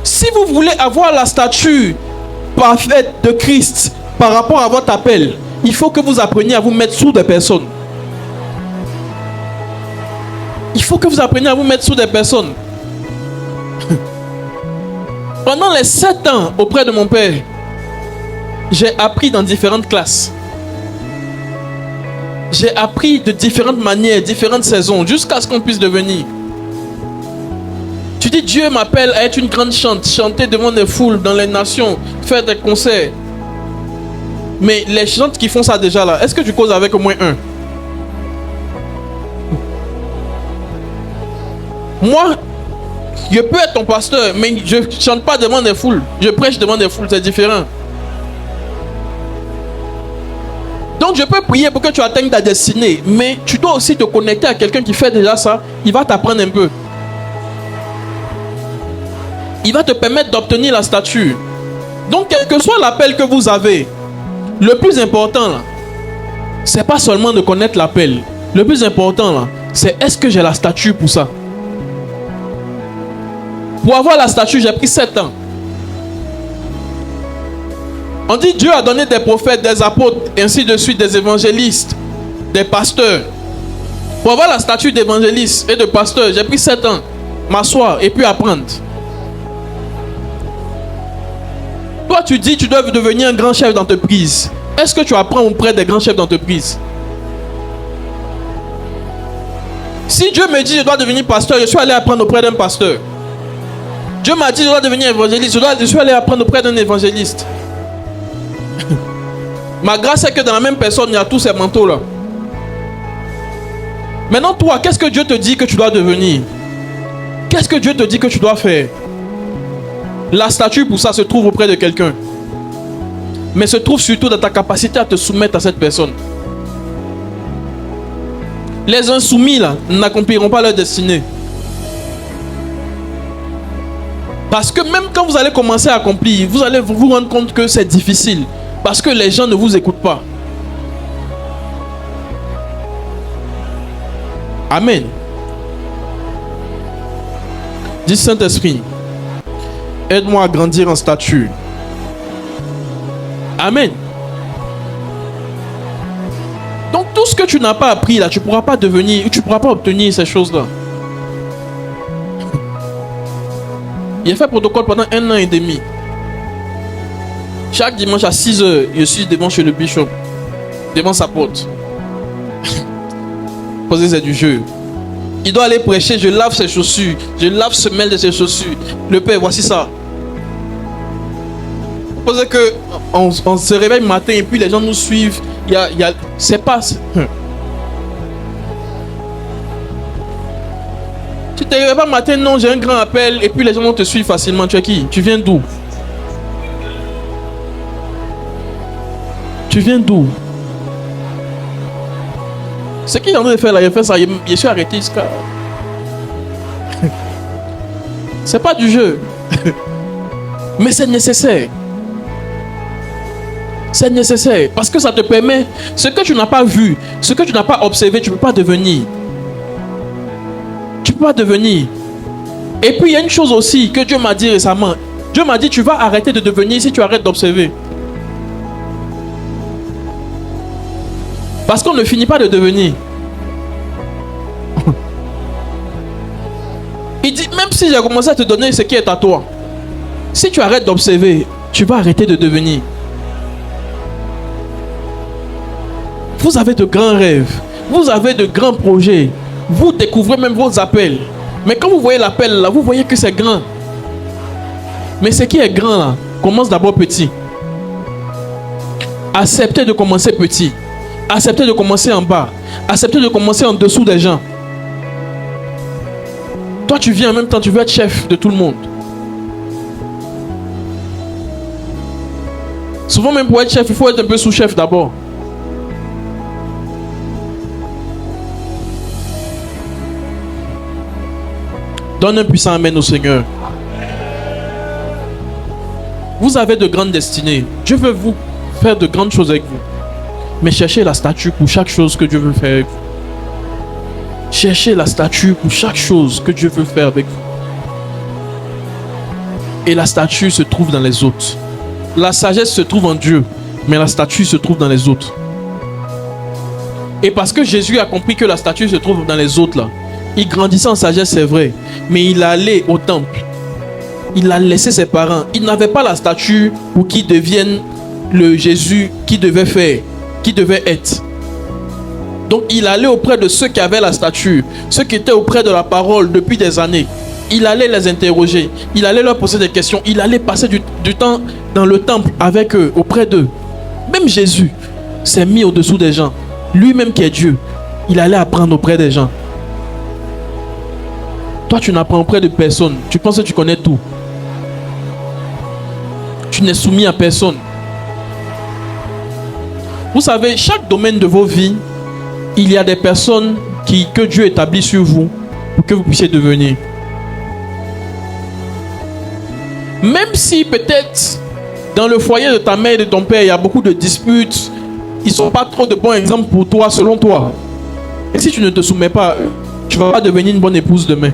Si vous voulez avoir la stature parfaite de Christ par rapport à votre appel, il faut que vous appreniez à vous mettre sous des personnes. Il faut que vous appreniez à vous mettre sous des personnes. Pendant les 7 ans auprès de mon père, j'ai appris dans différentes classes. J'ai appris de différentes manières, différentes saisons, jusqu'à ce qu'on puisse devenir. Tu dis, Dieu m'appelle à être une grande chante, chanter devant des foules, dans les nations, faire des concerts. Mais les chantes qui font ça déjà là, est-ce que tu causes avec au moins un? Moi, je peux être ton pasteur, mais je ne chante pas devant des foules. Je prêche devant des foules, c'est différent. Donc je peux prier pour que tu atteignes ta destinée, mais tu dois aussi te connecter à quelqu'un qui fait déjà ça. Il va t'apprendre un peu. Il va te permettre d'obtenir la stature. Donc quel que soit l'appel que vous avez, le plus important là, c'est pas seulement de connaître l'appel. Le plus important là, c'est est-ce que j'ai la stature pour ça? Pour avoir la stature, j'ai pris 7 ans. On dit Dieu a donné des prophètes, des apôtres, et ainsi de suite, des évangélistes, des pasteurs. Pour avoir la stature d'évangéliste et de pasteur, j'ai pris 7 ans. M'asseoir et puis apprendre. Toi, tu dis tu dois devenir un grand chef d'entreprise. Est-ce que tu apprends auprès des grands chefs d'entreprise? Si Dieu me dit je dois devenir pasteur, je suis allé apprendre auprès d'un pasteur. Dieu m'a dit, je dois devenir évangéliste. Je suis allé apprendre auprès d'un évangéliste. Ma grâce est que dans la même personne, il y a tous ces manteaux-là. Maintenant, toi, qu'est-ce que Dieu te dit que tu dois devenir? Qu'est-ce que Dieu te dit que tu dois faire? La statue, pour ça, se trouve auprès de quelqu'un. Mais se trouve surtout dans ta capacité à te soumettre à cette personne. Les insoumis, là, n'accompliront pas leur destinée. Parce que même quand vous allez commencer à accomplir, vous allez vous rendre compte que c'est difficile. Parce que les gens ne vous écoutent pas. Amen. Dis Saint-Esprit, aide-moi à grandir en stature. Amen. Donc tout ce que tu n'as pas appris là, tu ne pourras pas devenir, tu ne pourras pas obtenir ces choses-là. Il a fait protocole pendant 1 an et demi. Chaque dimanche à 6 h, je suis devant chez le bishop, devant sa porte. Poser c'est du jeu. Il doit aller prêcher, je lave ses chaussures, je lave semelle de ses chaussures. Le père, voici ça. Posez que on se réveille le matin et puis les gens nous suivent. C'est pas. Tu te réveilles pas le matin, non, j'ai un grand appel et puis les gens vont te suivre facilement. Tu es qui? Tu viens d'où? Tu viens d'où? Ce qu'il est en train de faire là, il fait ça, je suis arrêté jusqu'à. C'est pas du jeu. Mais c'est nécessaire. C'est nécessaire parce que ça te permet, ce que tu n'as pas vu, ce que tu n'as pas observé, tu ne peux pas devenir. Tu ne peux pas devenir. Et puis il y a une chose aussi que Dieu m'a dit récemment. Dieu m'a dit, tu vas arrêter de devenir si tu arrêtes d'observer. Parce qu'on ne finit pas de devenir. Il dit, même si j'ai commencé à te donner ce qui est à toi, si tu arrêtes d'observer, tu vas arrêter de devenir. Vous avez de grands rêves, vous avez de grands projets, vous découvrez même vos appels. Mais quand vous voyez l'appel là, vous voyez que c'est grand. Mais ce qui est grand là, commence d'abord petit. Acceptez de commencer petit. Acceptez de commencer en bas. Acceptez de commencer en dessous des gens. Toi, tu viens en même temps, tu veux être chef de tout le monde. Souvent, même pour être chef, il faut être un peu sous-chef d'abord. Donne un puissant amen au Seigneur. Vous avez de grandes destinées. Dieu veut vous faire de grandes choses avec vous. Mais cherchez la statue pour chaque chose que Dieu veut faire avec vous. Cherchez la statue pour chaque chose que Dieu veut faire avec vous. Et la statue se trouve dans les autres. La sagesse se trouve en Dieu, mais la statue se trouve dans les autres. Et parce que Jésus a compris que la statue se trouve dans les autres là, il grandissait en sagesse, c'est vrai, mais il allait au temple. Il a laissé ses parents. Il n'avait pas la statue pour qu'il devienne le Jésus qu'il devait faire, qui devait être. Donc il allait auprès de ceux qui avaient la statue, ceux qui étaient auprès de la parole depuis des années. Il allait les interroger, il allait leur poser des questions, il allait passer du temps dans le temple avec eux, auprès d'eux. Même Jésus s'est mis au-dessous des gens. Lui-même qui est Dieu, il allait apprendre auprès des gens. Toi, tu n'apprends auprès de personne. Tu penses que tu connais tout. Tu n'es soumis à personne. Vous savez, chaque domaine de vos vies, il y a des personnes que Dieu établit sur vous pour que vous puissiez devenir. Même si peut-être dans le foyer de ta mère et de ton père, il y a beaucoup de disputes, ils ne sont pas trop de bons exemples pour toi, selon toi. Et si tu ne te soumets pas à eux, tu ne vas pas devenir une bonne épouse demain.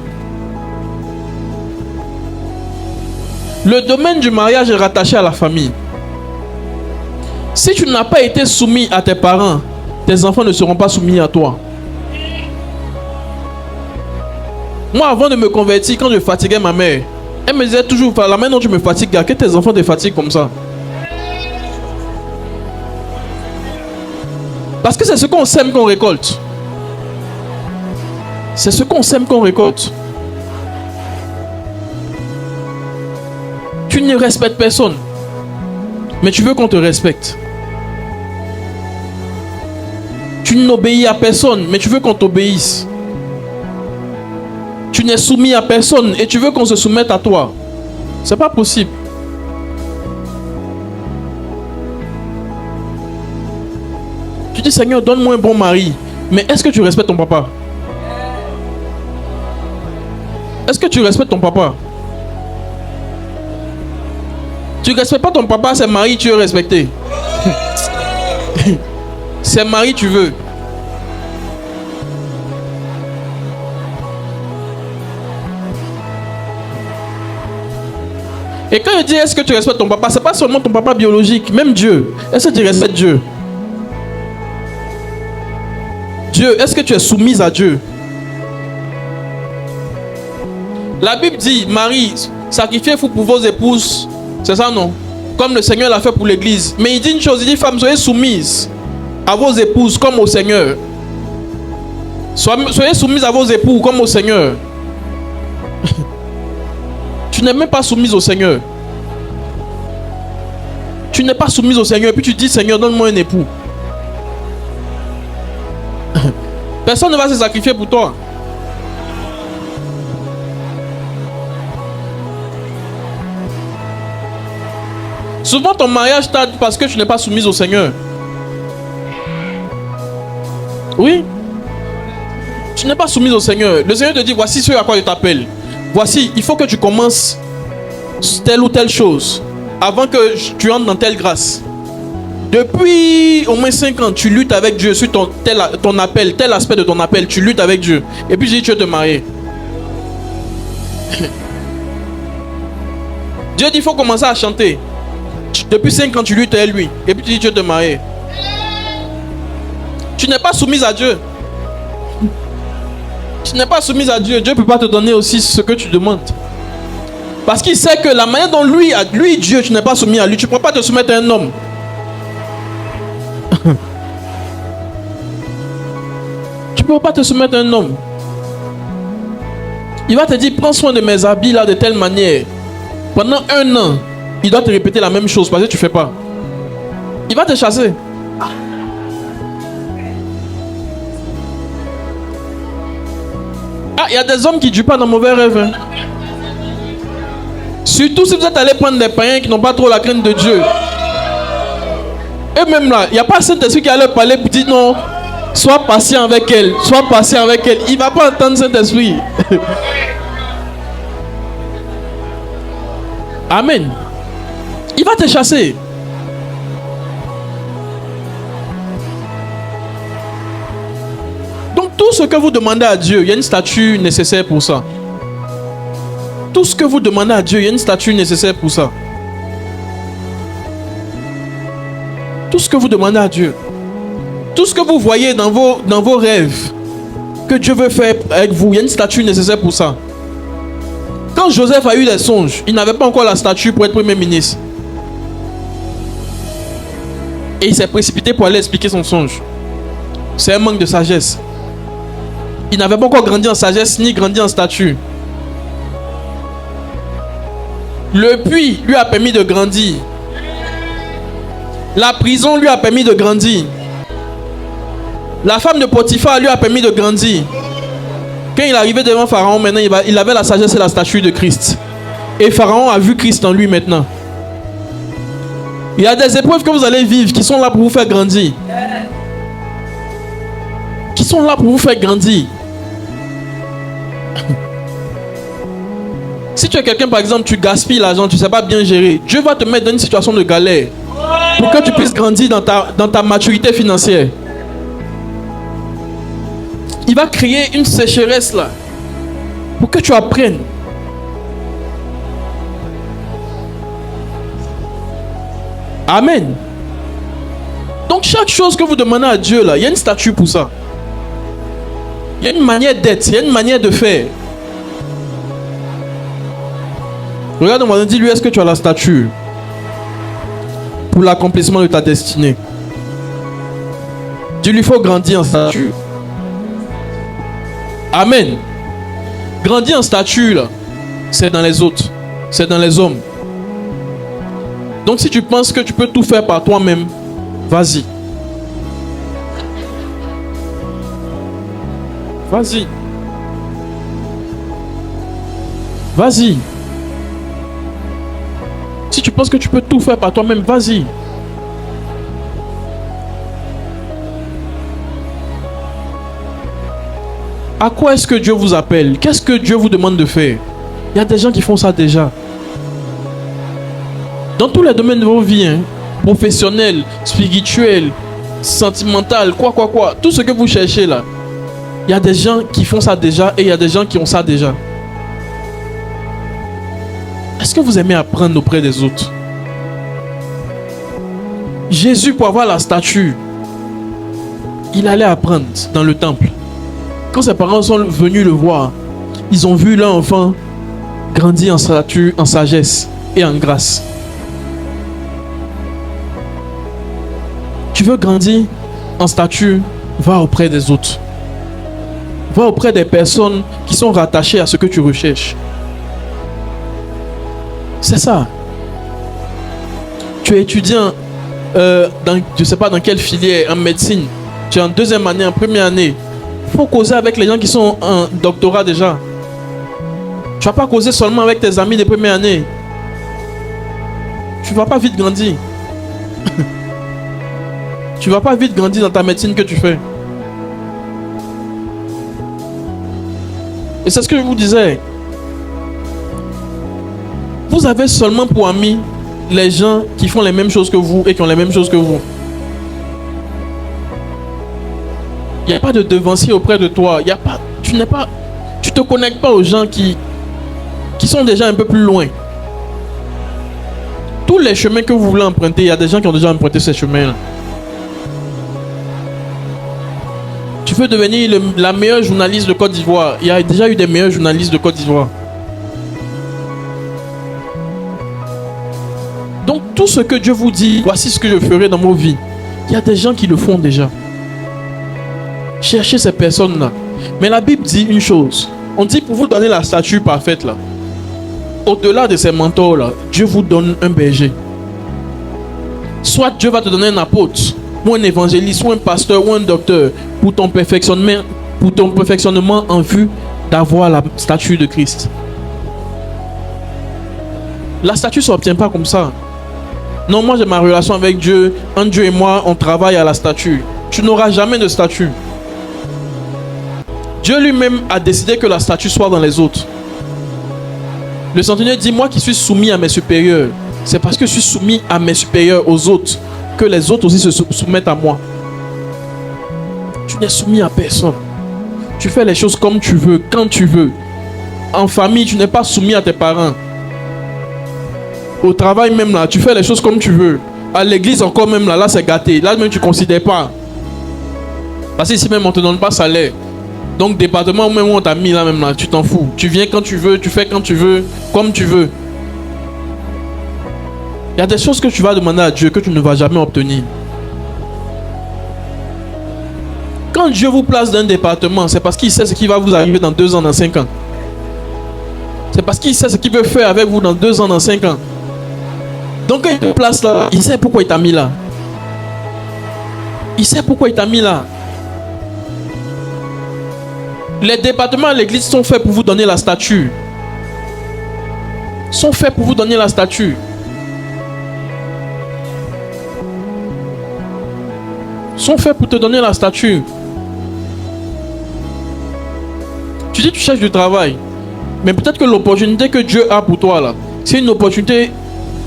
Le domaine du mariage est rattaché à la famille. Si tu n'as pas été soumis à tes parents, tes enfants ne seront pas soumis à toi. Moi, avant de me convertir, quand je fatiguais ma mère, elle me disait toujours, la main dont tu me fatigues, que tes enfants te fatiguent comme ça. Parce que c'est ce qu'on sème qu'on récolte. C'est ce qu'on sème qu'on récolte. Tu ne respectes personne, mais tu veux qu'on te respecte. Tu n'obéis à personne, mais tu veux qu'on t'obéisse. Tu n'es soumis à personne et tu veux qu'on se soumette à toi. C'est pas possible. Tu dis, Seigneur, donne-moi un bon mari. Mais est-ce que tu respectes ton papa? Est-ce que tu respectes ton papa? Tu ne respectes pas ton papa, c'est mari tu veux respecter. C'est mari tu veux. Et quand je dis est-ce que tu respectes ton papa, c'est pas seulement ton papa biologique, même Dieu. Est-ce que tu respectes Dieu? Dieu, est-ce que tu es soumise à Dieu? La Bible dit, Marie, sacrifiez-vous pour vos épouses. C'est ça, non? Comme le Seigneur l'a fait pour l'église. Mais il dit une chose, il dit, femmes, soyez soumises à vos épouses comme au Seigneur. Soyez soumises à vos époux comme au Seigneur. Tu n'es même pas soumise au Seigneur. Tu n'es pas soumise au Seigneur. Et puis tu dis, Seigneur, donne-moi un époux. Personne ne va se sacrifier pour toi. Souvent ton mariage tarde parce que tu n'es pas soumise au Seigneur. Oui. Tu n'es pas soumise au Seigneur. Le Seigneur te dit, voici ce à quoi je t'appelle. Voici, il faut que tu commences telle ou telle chose avant que tu entres dans telle grâce. Depuis au moins 5 ans, tu luttes avec Dieu sur ton appel, tel aspect de ton appel, tu luttes avec Dieu. Et puis je dis, tu veux te marier. Dieu dit, il faut commencer à chanter. Depuis 5 ans, tu luttes avec lui. Et puis tu dis, tu veux te marier. Tu n'es pas soumise à Dieu. Tu n'es pas soumise à Dieu. Dieu ne peut pas te donner aussi ce que tu demandes. Parce qu'il sait que la manière dont lui, Dieu, tu n'es pas soumis à lui. Tu ne peux pas te soumettre à un homme. Tu ne peux pas te soumettre à un homme. Il va te dire, prends soin de mes habits là de telle manière. Pendant 1 an, il doit te répéter la même chose parce que tu ne fais pas. Il va te chasser. Ah, il y a des hommes qui ne durent pas dans mauvais rêves. Hein. Surtout si vous êtes allé prendre des païens qui n'ont pas trop la crainte de Dieu. Et même là, il n'y a pas Saint-Esprit qui a leur parler pour dire non, sois patient avec elle, sois patient avec elle. Il ne va pas entendre Saint-Esprit. Amen. Il va te chasser. Donc tout ce que vous demandez à Dieu, il y a une statue nécessaire pour ça. Tout ce que vous demandez à Dieu, il y a une statue nécessaire pour ça. Tout ce que vous demandez à Dieu, tout ce que vous voyez dans vos rêves, que Dieu veut faire avec vous, il y a une statue nécessaire pour ça. Quand Joseph a eu des songes, il n'avait pas encore la statue pour être premier ministre. Et il s'est précipité pour aller expliquer son songe. C'est un manque de sagesse. Il n'avait pas encore grandi en sagesse ni grandi en statut. Le puits lui a permis de grandir. La prison lui a permis de grandir. La femme de Potiphar lui a permis de grandir. Quand il arrivait devant Pharaon, maintenant il avait la sagesse et la statue de Christ. Et Pharaon a vu Christ en lui maintenant. Il y a des épreuves que vous allez vivre qui sont là pour vous faire grandir. Qui sont là pour vous faire grandir. Si tu es quelqu'un, par exemple, tu gaspilles l'argent, tu ne sais pas bien gérer, Dieu va te mettre dans une situation de galère pour que tu puisses grandir dans ta maturité financière. Il va créer une sécheresse là pour que tu apprennes. Amen. Donc chaque chose que vous demandez à Dieu là, il y a une statue pour ça. Il y a une manière d'être, il y a une manière de faire. Regarde, on dit lui, est-ce que tu as la statue pour l'accomplissement de ta destinée? Dieu lui faut grandir en statue. Amen. Grandir en statut là, c'est dans les autres, c'est dans les hommes. Donc si tu penses que tu peux tout faire par toi-même, vas-y. Vas-y. Vas-y. Si tu penses que tu peux tout faire par toi-même, vas-y. À quoi est-ce que Dieu vous appelle? Qu'est-ce que Dieu vous demande de faire? Il y a des gens qui font ça déjà. Dans tous les domaines de vos vies, hein, professionnels, spirituels, sentimentaux, quoi. Tout ce que vous cherchez là. Il y a des gens qui font ça déjà et il y a des gens qui ont ça déjà. Est-ce que vous aimez apprendre auprès des autres? Jésus, pour avoir la statue, il allait apprendre dans le temple. Quand ses parents sont venus le voir, ils ont vu leur enfant grandir en statue, en sagesse et en grâce. Tu veux grandir en statue, va auprès des autres. Va auprès des personnes qui sont rattachées à ce que tu recherches. C'est ça. Tu es étudiant dans, je ne sais pas dans quelle filière, en médecine. Tu es en deuxième année, en première année. Il faut causer avec les gens qui sont en doctorat déjà. Tu ne vas pas causer seulement avec tes amis de première année. Tu ne vas pas vite grandir. Tu ne vas pas vite grandir dans ta médecine que tu fais. Et c'est ce que je vous disais. Vous avez seulement pour amis les gens qui font les mêmes choses que vous et qui ont les mêmes choses que vous. Il n'y a pas de devancier auprès de toi. Tu ne te connectes pas aux gens qui sont déjà un peu plus loin. Tous les chemins que vous voulez emprunter, il y a des gens qui ont déjà emprunté ces chemins-là. Tu veux devenir la meilleure journaliste de Côte d'Ivoire. Il y a déjà eu des meilleurs journalistes de Côte d'Ivoire. Donc tout ce que Dieu vous dit, voici ce que je ferai dans vos vies. Il y a des gens qui le font déjà. Cherchez ces personnes-là. Mais la Bible dit une chose. On dit pour vous donner la statue parfaite là. Au-delà de ces mentors-là, Dieu vous donne un berger. Soit Dieu va te donner un apôtre, ou un évangéliste, ou un pasteur, ou un docteur, pour ton perfectionnement en vue d'avoir la statue de Christ. La statue ne s'obtient pas comme ça. Non, moi j'ai ma relation avec Dieu. Entre Dieu et moi, on travaille à la statue. Tu n'auras jamais de statue. Dieu lui-même a décidé que la statue soit dans les autres. Le centenier dit, moi qui suis soumis à mes supérieurs, c'est parce que je suis soumis à mes supérieurs, aux autres, que les autres aussi se soumettent à moi. Tu n'es soumis à personne. Tu fais les choses comme tu veux, quand tu veux. En famille, tu n'es pas soumis à tes parents. Au travail même là, tu fais les choses comme tu veux. À l'église encore même là c'est gâté. Là même tu ne considères pas. Parce qu'ici même on ne te donne pas salaire. Donc département même où on t'a mis là même là, tu t'en fous. Tu viens quand tu veux, tu fais quand tu veux, comme tu veux. Il y a des choses que tu vas demander à Dieu que tu ne vas jamais obtenir. Quand Dieu vous place dans un département, c'est parce qu'il sait ce qui va vous arriver dans 2 ans, dans 5 ans. C'est parce qu'il sait ce qu'il veut faire avec vous dans 2 ans, dans 5 ans. Donc quand il te place là, il sait pourquoi il t'a mis là. Il sait pourquoi il t'a mis là. Les départements à l'église sont faits pour vous donner la statue. Sont faits pour vous donner la statue. Sont faits pour te donner la statue. Tu dis que tu cherches du travail. Mais peut-être que l'opportunité que Dieu a pour toi là, c'est une opportunité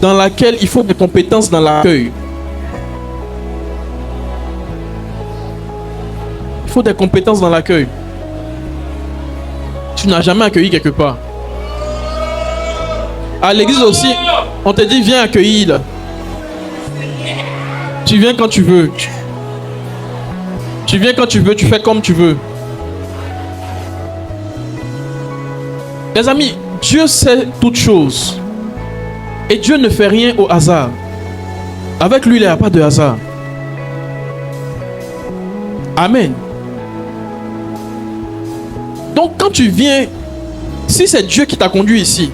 dans laquelle il faut des compétences dans l'accueil. Il faut des compétences dans l'accueil. Tu n'as jamais accueilli quelque part. À l'église aussi, on te dit viens accueillir là. Tu viens quand tu veux. Tu viens quand tu veux, tu fais comme tu veux. Les amis, Dieu sait toutes choses. Et Dieu ne fait rien au hasard. Avec lui, il n'y a pas de hasard. Amen. Donc quand tu viens, si c'est Dieu qui t'a conduit ici,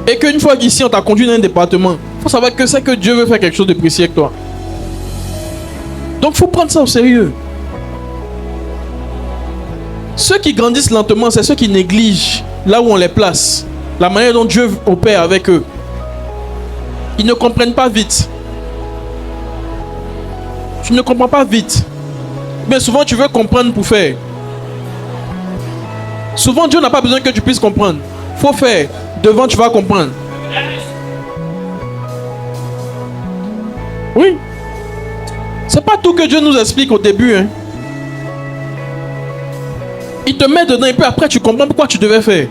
et qu'une fois qu'ici on t'a conduit dans un département, Il faut savoir que c'est que Dieu veut faire quelque chose de précis avec toi. Donc il faut prendre ça au sérieux. Ceux qui grandissent lentement, c'est ceux qui négligent là où on les place, la manière dont Dieu opère avec eux. Ils ne comprennent pas vite. Tu ne comprends pas vite. Mais souvent tu veux comprendre pour faire. Souvent Dieu n'a pas besoin que tu puisses comprendre. Faut faire. Devant tu vas comprendre. Oui. C'est pas tout que Dieu nous explique au début. Hein. Il te met dedans et puis après tu comprends pourquoi tu devais faire.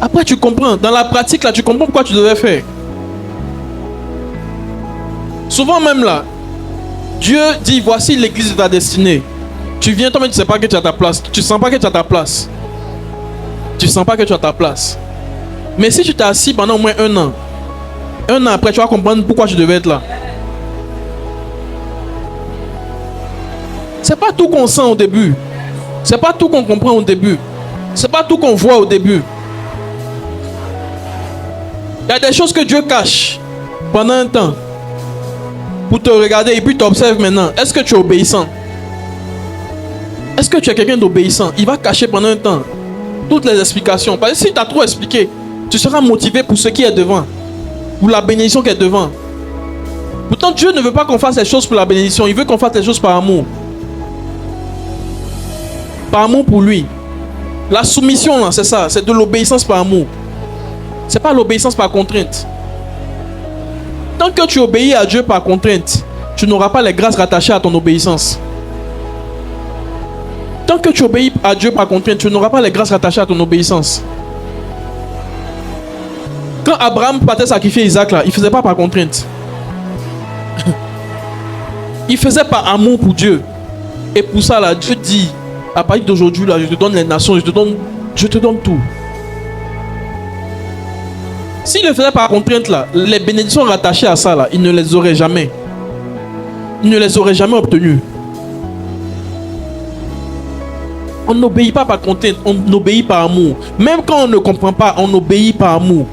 Après tu comprends. Dans la pratique là, tu comprends pourquoi tu devais faire. Souvent même là, Dieu dit voici l'église de ta destinée. Tu viens toi-même, tu ne sais pas que tu as ta place. Tu ne sens pas que tu as ta place. Tu ne sens pas que tu as ta place. Mais si tu t'es assis pendant au moins 1 an, 1 an après, tu vas comprendre pourquoi tu devais être là. C'est pas tout qu'on sent au début. C'est pas tout qu'on comprend au début. C'est pas tout qu'on voit au début. Il y a des choses que Dieu cache pendant un temps pour te regarder et puis t'observes maintenant. Est-ce que tu es obéissant? Est-ce que tu es quelqu'un d'obéissant? Il va cacher pendant un temps toutes les explications. Parce que si tu as trop expliqué, tu seras motivé pour ce qui est devant, pour la bénédiction qui est devant. Pourtant, Dieu ne veut pas qu'on fasse les choses pour la bénédiction. Il veut qu'on fasse les choses par amour. Par amour pour lui. La soumission, là, c'est ça. C'est de l'obéissance par amour. C'est pas l'obéissance par contrainte. Tant que tu obéis à Dieu par contrainte, tu n'auras pas les grâces rattachées à ton obéissance. Tant que tu obéis à Dieu par contrainte, tu n'auras pas les grâces rattachées à ton obéissance. Quand Abraham partait sacrifier Isaac, là, il ne faisait pas par contrainte. Il faisait par amour pour Dieu. Et pour ça, là, Dieu dit, à partir d'aujourd'hui, là, je te donne les nations, je te donne tout. S'il le faisait par contrainte, là, les bénédictions rattachées à ça, là, il ne les aurait jamais. Il ne les aurait jamais obtenues. On n'obéit pas par contrainte, on obéit par amour. Même quand on ne comprend pas, on obéit par amour.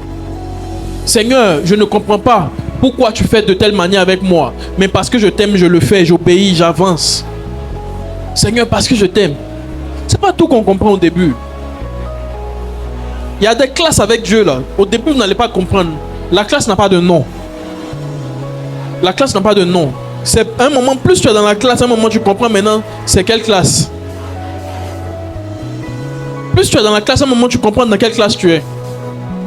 Seigneur, je ne comprends pas pourquoi tu fais de telle manière avec moi. Mais parce que je t'aime, je le fais, j'obéis, j'avance. Seigneur, parce que je t'aime. C'est pas tout qu'on comprend au début. Il y a des classes avec Dieu là. Au début, vous n'allez pas comprendre. La classe n'a pas de nom. La classe n'a pas de nom. C'est un moment, plus tu es dans la classe, un moment tu comprends maintenant, c'est quelle classe. Plus tu es dans la classe, un moment tu comprends dans quelle classe tu es.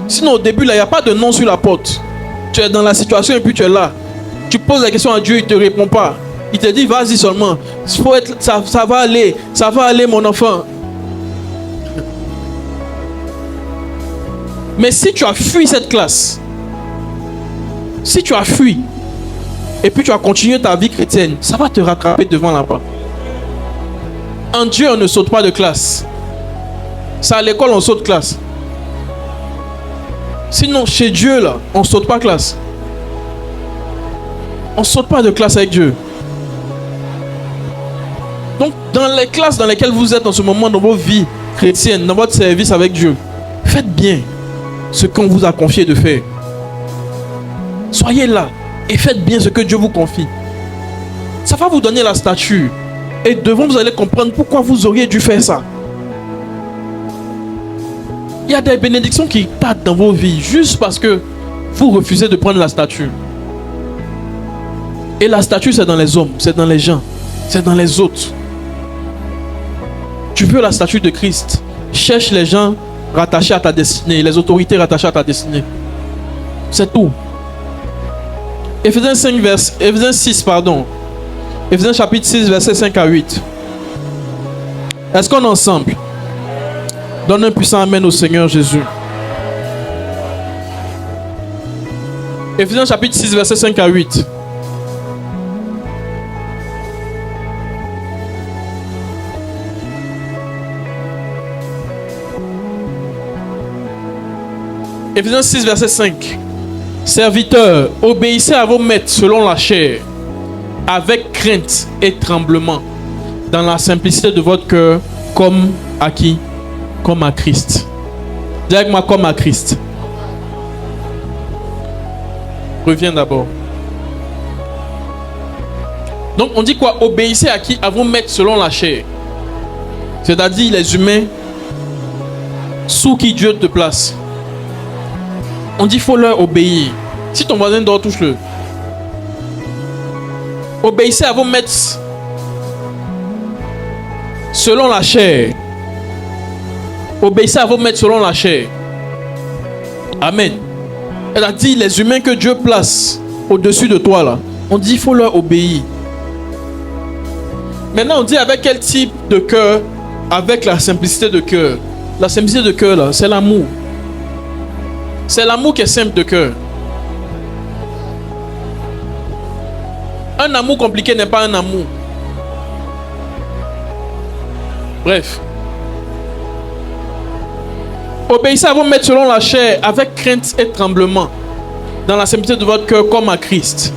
Sinon au début là, il n'y a pas de nom sur la porte. Tu es dans la situation et puis tu es là. Tu poses la question à Dieu, il ne te répond pas. Il te dit vas-y seulement. Faut être, ça va aller mon enfant. Mais si tu as fui cette classe, si tu as fui, et puis tu as continué ta vie chrétienne, ça va te rattraper devant là-bas. En Dieu, on ne saute pas de classe. C'est à l'école, on saute classe. Sinon, chez Dieu, là, on ne saute pas classe. On ne saute pas de classe avec Dieu. Donc, dans les classes dans lesquelles vous êtes en ce moment, dans vos vies chrétiennes, dans votre service avec Dieu, faites bien ce qu'on vous a confié de faire. Soyez là et faites bien ce que Dieu vous confie. Ça va vous donner la stature. Et devant, vous allez comprendre pourquoi vous auriez dû faire ça. Il y a des bénédictions qui tardent dans vos vies juste parce que vous refusez de prendre la stature. Et la stature, c'est dans les hommes, c'est dans les gens, c'est dans les autres. Tu veux la stature de Christ. Cherche les gens rattachés à ta destinée, les autorités rattachées à ta destinée. C'est tout. Éphésiens 6, Éphésiens chapitre 6, versets 5 à 8. Est-ce qu'on est ensemble? Donne un puissant amen au Seigneur Jésus. Éphésiens chapitre 6, versets 5 à 8. Éphésiens 6, verset 5. Serviteurs, obéissez à vos maîtres selon la chair, avec crainte et tremblement, dans la simplicité de votre cœur, comme à qui? Comme à Christ. Dis avec moi, comme à Christ. Reviens d'abord. Donc on dit quoi? Obéissez à qui? À vos maîtres selon la chair. C'est-à-dire les humains sous qui Dieu te place. On dit faut leur obéir. Si ton voisin dort, touche-le. Obéissez à vos maîtres selon la chair. Obéissez à vos maîtres selon la chair. Amen. C'est-à-dire les humains que Dieu place au-dessus de toi là. On dit il faut leur obéir. Maintenant on dit avec quel type de cœur? Avec la simplicité de cœur. La simplicité de cœur là, c'est l'amour. C'est l'amour qui est simple de cœur. Un amour compliqué n'est pas un amour. Bref. Obéissez à vos maîtres selon la chair, avec crainte et tremblement, dans la simplicité de votre cœur, comme à Christ.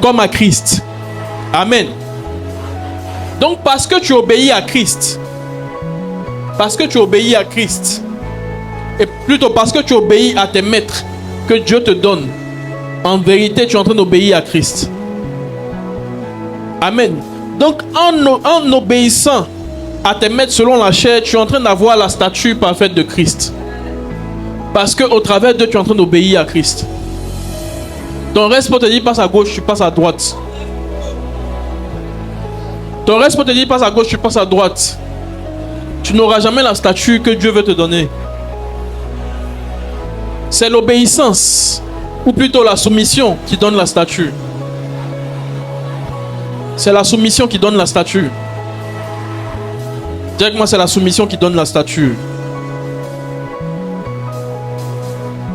Comme à Christ. Amen. Donc parce que tu obéis à Christ, et plutôt parce que tu obéis à tes maîtres que Dieu te donne, en vérité tu es en train d'obéir à Christ. Amen. Donc en obéissant à tes maîtres selon la chair, tu es en train d'avoir la stature parfaite de Christ. Parce qu'au travers d'eux, tu es en train d'obéir à Christ. Ton reste pour te dire passe à gauche, tu passes à droite. Ton reste pour te dire passe à gauche, tu passes à droite. Tu n'auras jamais la stature que Dieu veut te donner. C'est l'obéissance, ou plutôt la soumission, qui donne la stature. C'est la soumission qui donne la stature. Dis avec moi, c'est la soumission qui donne la stature.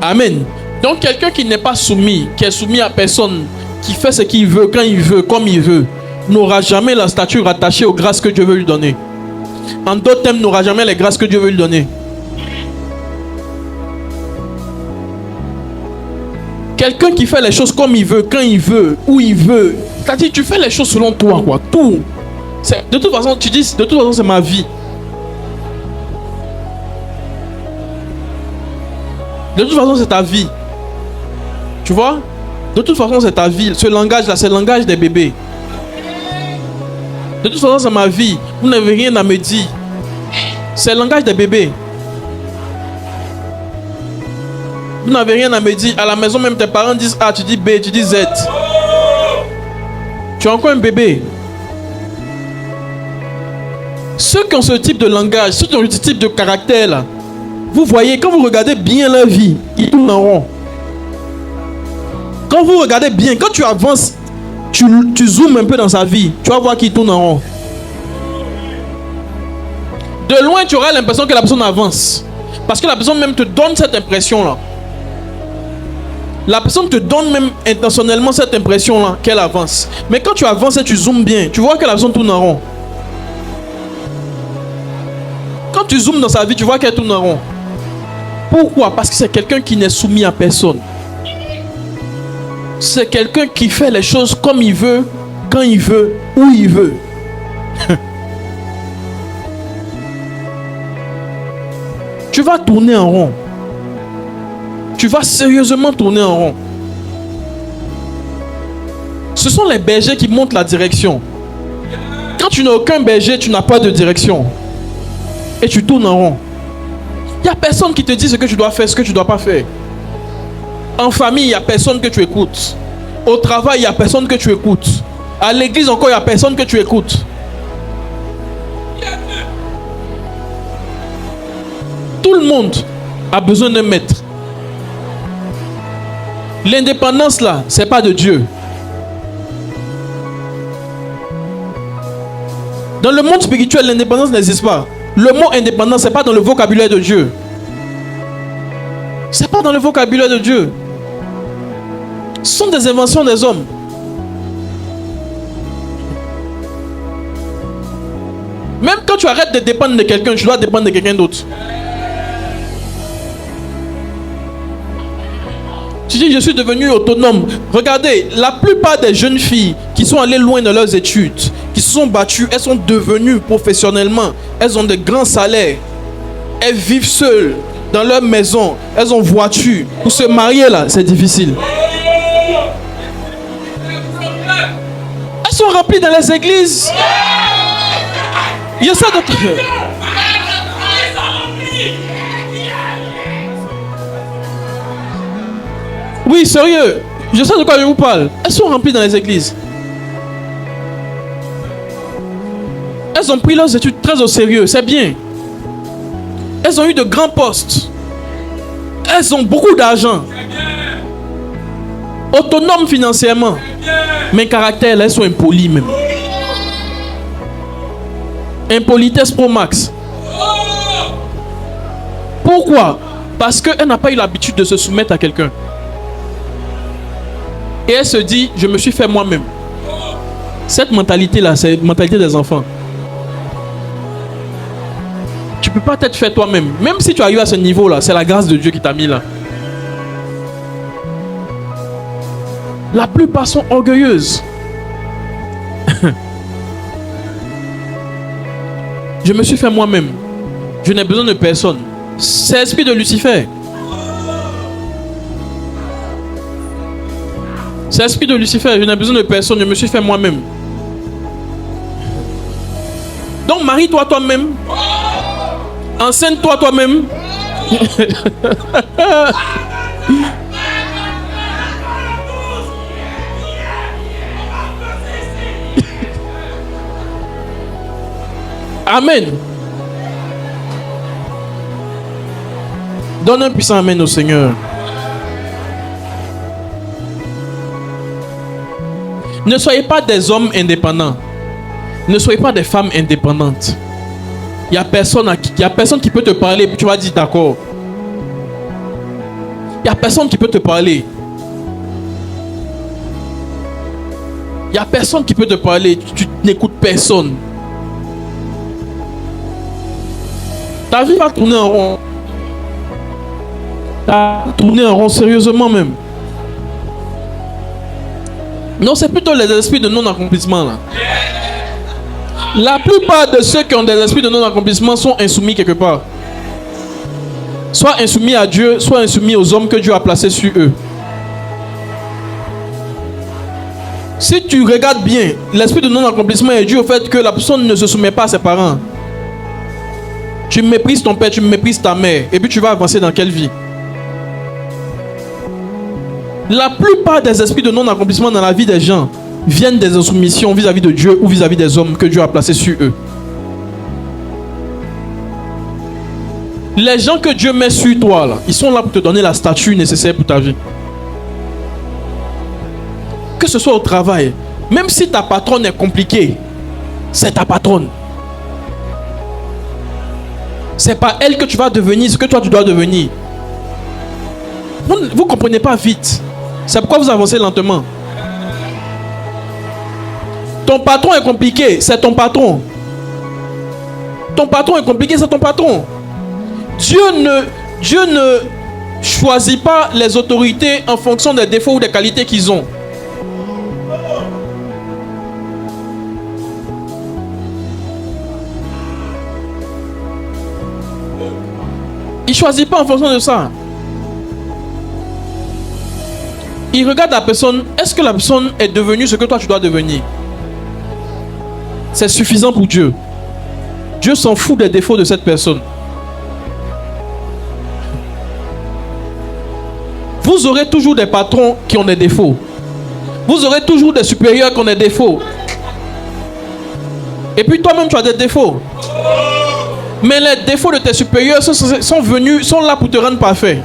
Amen. Donc quelqu'un qui n'est pas soumis, qui est soumis à personne, qui fait ce qu'il veut, quand il veut, comme il veut, n'aura jamais la stature attachée aux grâces que Dieu veut lui donner. En d'autres termes, n'aura jamais les grâces que Dieu veut lui donner. Quelqu'un qui fait les choses comme il veut, quand il veut, où il veut, c'est-à-dire tu fais les choses selon toi, quoi. Tout. De toute façon, tu dis, de toute façon, c'est ma vie. De toute façon, c'est ta vie. Tu vois? De toute façon, c'est ta vie. Ce langage-là, c'est le langage des bébés. De toute façon, c'est ma vie. Vous n'avez rien à me dire. C'est le langage des bébés. Vous n'avez rien à me dire. À la maison, même tes parents disent A, tu dis B, tu dis Z. Tu es encore un bébé. Ceux qui ont ce type de langage, ceux qui ont ce type de caractère là, vous voyez, quand vous regardez bien leur vie, ils tournent en rond. Quand vous regardez bien, quand tu avances, tu zoomes un peu dans sa vie, tu vas voir qu'il tourne en rond. De loin, tu auras l'impression que la personne avance. Parce que la personne même te donne cette impression-là. La personne te donne même intentionnellement cette impression-là qu'elle avance. Mais quand tu avances et tu zoomes bien, tu vois que la personne tourne en rond. Quand tu zoomes dans sa vie, tu vois qu'elle tourne en rond. Pourquoi? Parce que c'est quelqu'un qui n'est soumis à personne. C'est quelqu'un qui fait les choses comme il veut, quand il veut, où il veut. Tu vas tourner en rond. Tu vas sérieusement tourner en rond. Ce sont les bergers qui montrent la direction. Quand tu n'as aucun berger, tu n'as pas de direction. Et tu tournes en rond. Il n'y a personne qui te dit ce que tu dois faire, ce que tu ne dois pas faire. En famille, il n'y a personne que tu écoutes. Au travail, il n'y a personne que tu écoutes. À l'église encore, il n'y a personne que tu écoutes. Tout le monde a besoin d'un maître. L'indépendance là, c'est pas de Dieu. Dans le monde spirituel, l'indépendance n'existe pas. Le mot indépendance, c'est pas dans le vocabulaire de Dieu. C'est pas dans le vocabulaire de Dieu. Ce sont des inventions des hommes. Même quand tu arrêtes de dépendre de quelqu'un, tu dois dépendre de quelqu'un d'autre. Tu dis, je suis devenu autonome. Regardez, la plupart des jeunes filles qui sont allées loin dans leurs études, qui se sont battues, elles sont devenues professionnellement. Elles ont de grands salaires. Elles vivent seules. dans leur maison, elles ont voiture. Pour se marier là, c'est difficile. Elles sont remplies dans les églises. Il y a ça d'autres. Oui, sérieux. Je sais de quoi je vous parle. Elles sont remplies dans les églises. Elles ont pris leurs études très au sérieux. C'est bien. Elles ont eu de grands postes. Elles ont beaucoup d'argent. Autonomes financièrement. Mais caractère, elles sont impolies même. Impolitesse pro max. Pourquoi? Parce qu'elle n'a pas eu l'habitude de se soumettre à quelqu'un. Et elle se dit, je me suis fait moi-même. Cette mentalité-là, c'est la mentalité des enfants. Tu ne peux pas t'être fait toi-même. Même si tu arrives à ce niveau-là, c'est la grâce de Dieu qui t'a mis là. La plupart sont orgueilleuses. Je me suis fait moi-même. Je n'ai besoin de personne. C'est l'esprit de Lucifer. C'est l'esprit de Lucifer. Je n'ai besoin de personne. Je me suis fait moi-même. Donc marie-toi toi-même. Enseigne-toi toi-même. Amen. Donne un puissant amen au Seigneur. Ne soyez pas des hommes indépendants. Ne soyez pas des femmes indépendantes. Il n'y a personne qui peut te parler. Tu vas dire d'accord. Il n'y a personne qui peut te parler. Il n'y a personne qui peut te parler. Tu n'écoutes personne. Ta vie va tourner en rond. Ta vie va tourner en rond sérieusement même. Non, c'est plutôt les esprits de non-accomplissement là. La plupart de ceux qui ont des esprits de non-accomplissement sont insoumis quelque part. Soit insoumis à Dieu, soit insoumis aux hommes que Dieu a placés sur eux. Si tu regardes bien, l'esprit de non-accomplissement est dû au fait que la personne ne se soumet pas à ses parents. Tu méprises ton père, tu méprises ta mère. Et puis tu vas avancer dans quelle vie? La plupart des esprits de non-accomplissement dans la vie des gens viennent des insoumissions vis-à-vis de Dieu ou vis-à-vis des hommes que Dieu a placés sur eux. Les gens que Dieu met sur toi, là, ils sont là pour te donner la stature nécessaire pour ta vie. Que ce soit au travail, même si ta patronne est compliquée, c'est ta patronne. C'est pas elle que tu vas devenir ce que toi tu dois devenir. Vous ne comprenez pas vite. C'est pourquoi vous avancez lentement. Ton patron est compliqué, c'est ton patron. Ton patron est compliqué, c'est ton patron. Dieu ne choisit pas les autorités en fonction des défauts ou des qualités qu'ils ont. Il ne choisit pas en fonction de ça. Il regarde la personne. Est-ce que la personne est devenue ce que toi tu dois devenir? C'est suffisant pour Dieu. Dieu s'en fout des défauts de cette personne. Vous aurez toujours des patrons qui ont des défauts. Vous aurez toujours des supérieurs qui ont des défauts. Et puis toi-même tu as des défauts. Mais les défauts de tes supérieurs sont là pour te rendre parfait.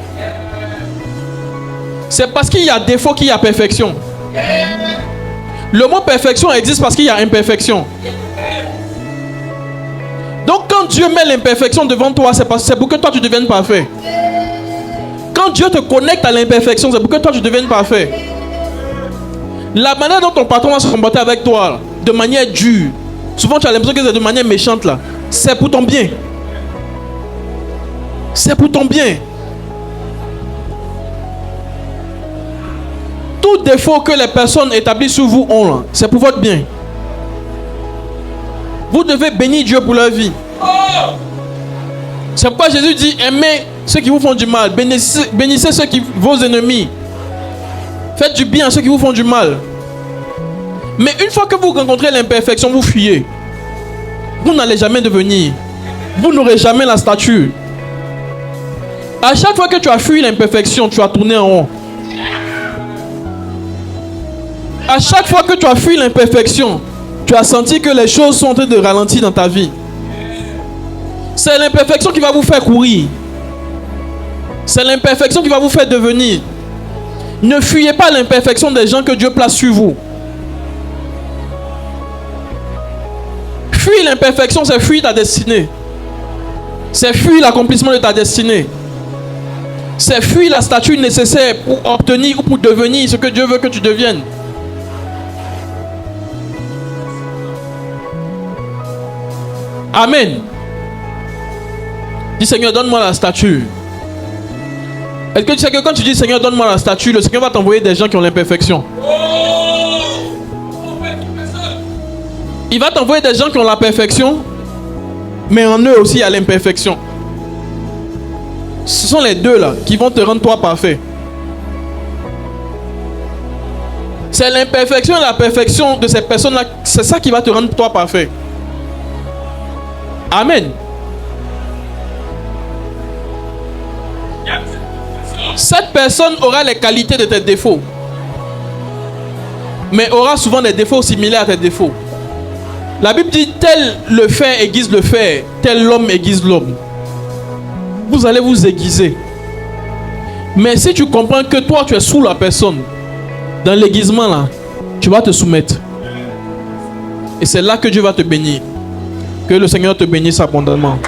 C'est parce qu'il y a défaut qu'il y a perfection. Le mot perfection existe parce qu'il y a imperfection. Donc quand Dieu met l'imperfection devant toi, c'est pour que toi tu deviennes parfait. Quand Dieu te connecte à l'imperfection, c'est pour que toi tu deviennes parfait. La manière dont ton patron va se comporter avec toi, de manière dure, souvent tu as l'impression que c'est de manière méchante là, c'est pour ton bien. C'est pour ton bien. Tout défaut que les personnes établies sur vous ont là, c'est pour votre bien. Vous devez bénir Dieu pour leur vie. C'est pourquoi Jésus dit ceux qui vous font du mal. Bénissez vos ennemis. Faites du bien à ceux qui vous font du mal. Mais une fois que vous rencontrez l'imperfection, vous fuyez. Vous n'allez jamais devenir. Vous n'aurez jamais la stature. À chaque fois que tu as fui l'imperfection, tu as tourné en rond. À chaque fois que tu as fui l'imperfection, tu as senti que les choses sont en train de ralentir dans ta vie. C'est l'imperfection qui va vous faire courir. C'est l'imperfection qui va vous faire devenir. Ne fuyez pas l'imperfection des gens que Dieu place sur vous. Fuir l'imperfection, c'est fuir ta destinée. C'est fuir l'accomplissement de ta destinée. C'est fuir la stature nécessaire pour obtenir ou pour devenir ce que Dieu veut que tu deviennes. Amen. Dis Seigneur, donne-moi la stature. Est-ce que tu sais que quand tu dis Seigneur, donne-moi la stature, le Seigneur va t'envoyer des gens qui ont l'imperfection. Il va t'envoyer des gens qui ont la perfection, mais en eux aussi il y a l'imperfection. Ce sont les deux là qui vont te rendre toi parfait. C'est l'imperfection et la perfection de ces personnes là, c'est ça qui va te rendre toi parfait. Amen. Cette personne aura les qualités de tes défauts, mais aura souvent des défauts similaires à tes défauts. La Bible dit, tel le fer aiguise le fer, tel l'homme aiguise l'homme. Vous allez vous aiguiser. Mais si tu comprends que toi tu es sous la personne, dans l'aiguisement là, tu vas te soumettre. Et c'est là que Dieu va te bénir. Que le Seigneur te bénisse abondamment.